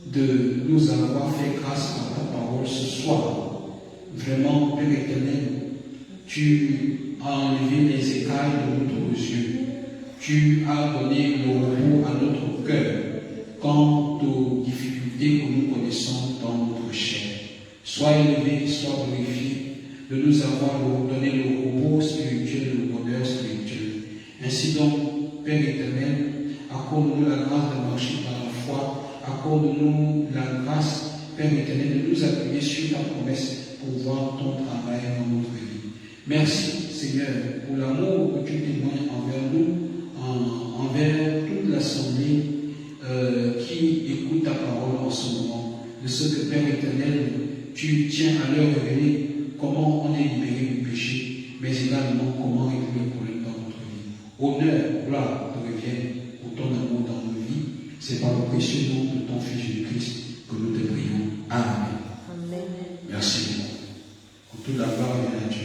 de nous avoir fait grâce à ta parole ce soir. Vraiment, Père éternel, tu as enlevé les écailles de notre yeux. Tu as donné le repos à notre cœur quant aux difficultés que nous connaissons dans notre chair. Sois élevé, sois glorifié de nous avoir donné le repos spirituel, le bonheur spirituel. Ainsi donc, Père éternel, accorde-nous la grâce de marcher par la foi, accorde-nous la grâce, Père éternel, de nous appuyer sur ta promesse pour voir ton travail dans notre vie. Merci, Seigneur, pour l'amour que tu témoignes envers nous, envers toute l'assemblée qui écoute ta parole en ce moment. De ce que, Père éternel, tu tiens à leur révéler comment on est libéré du péché, mais également comment régler le problème dans notre vie. Honneur, gloire te reviennent pour ton amour dans nos vies. C'est par le précieux nom de ton Fils Jésus-Christ que nous te prions. Amen. Amen. Merci beaucoup. Pour toute la gloire et la Dieu.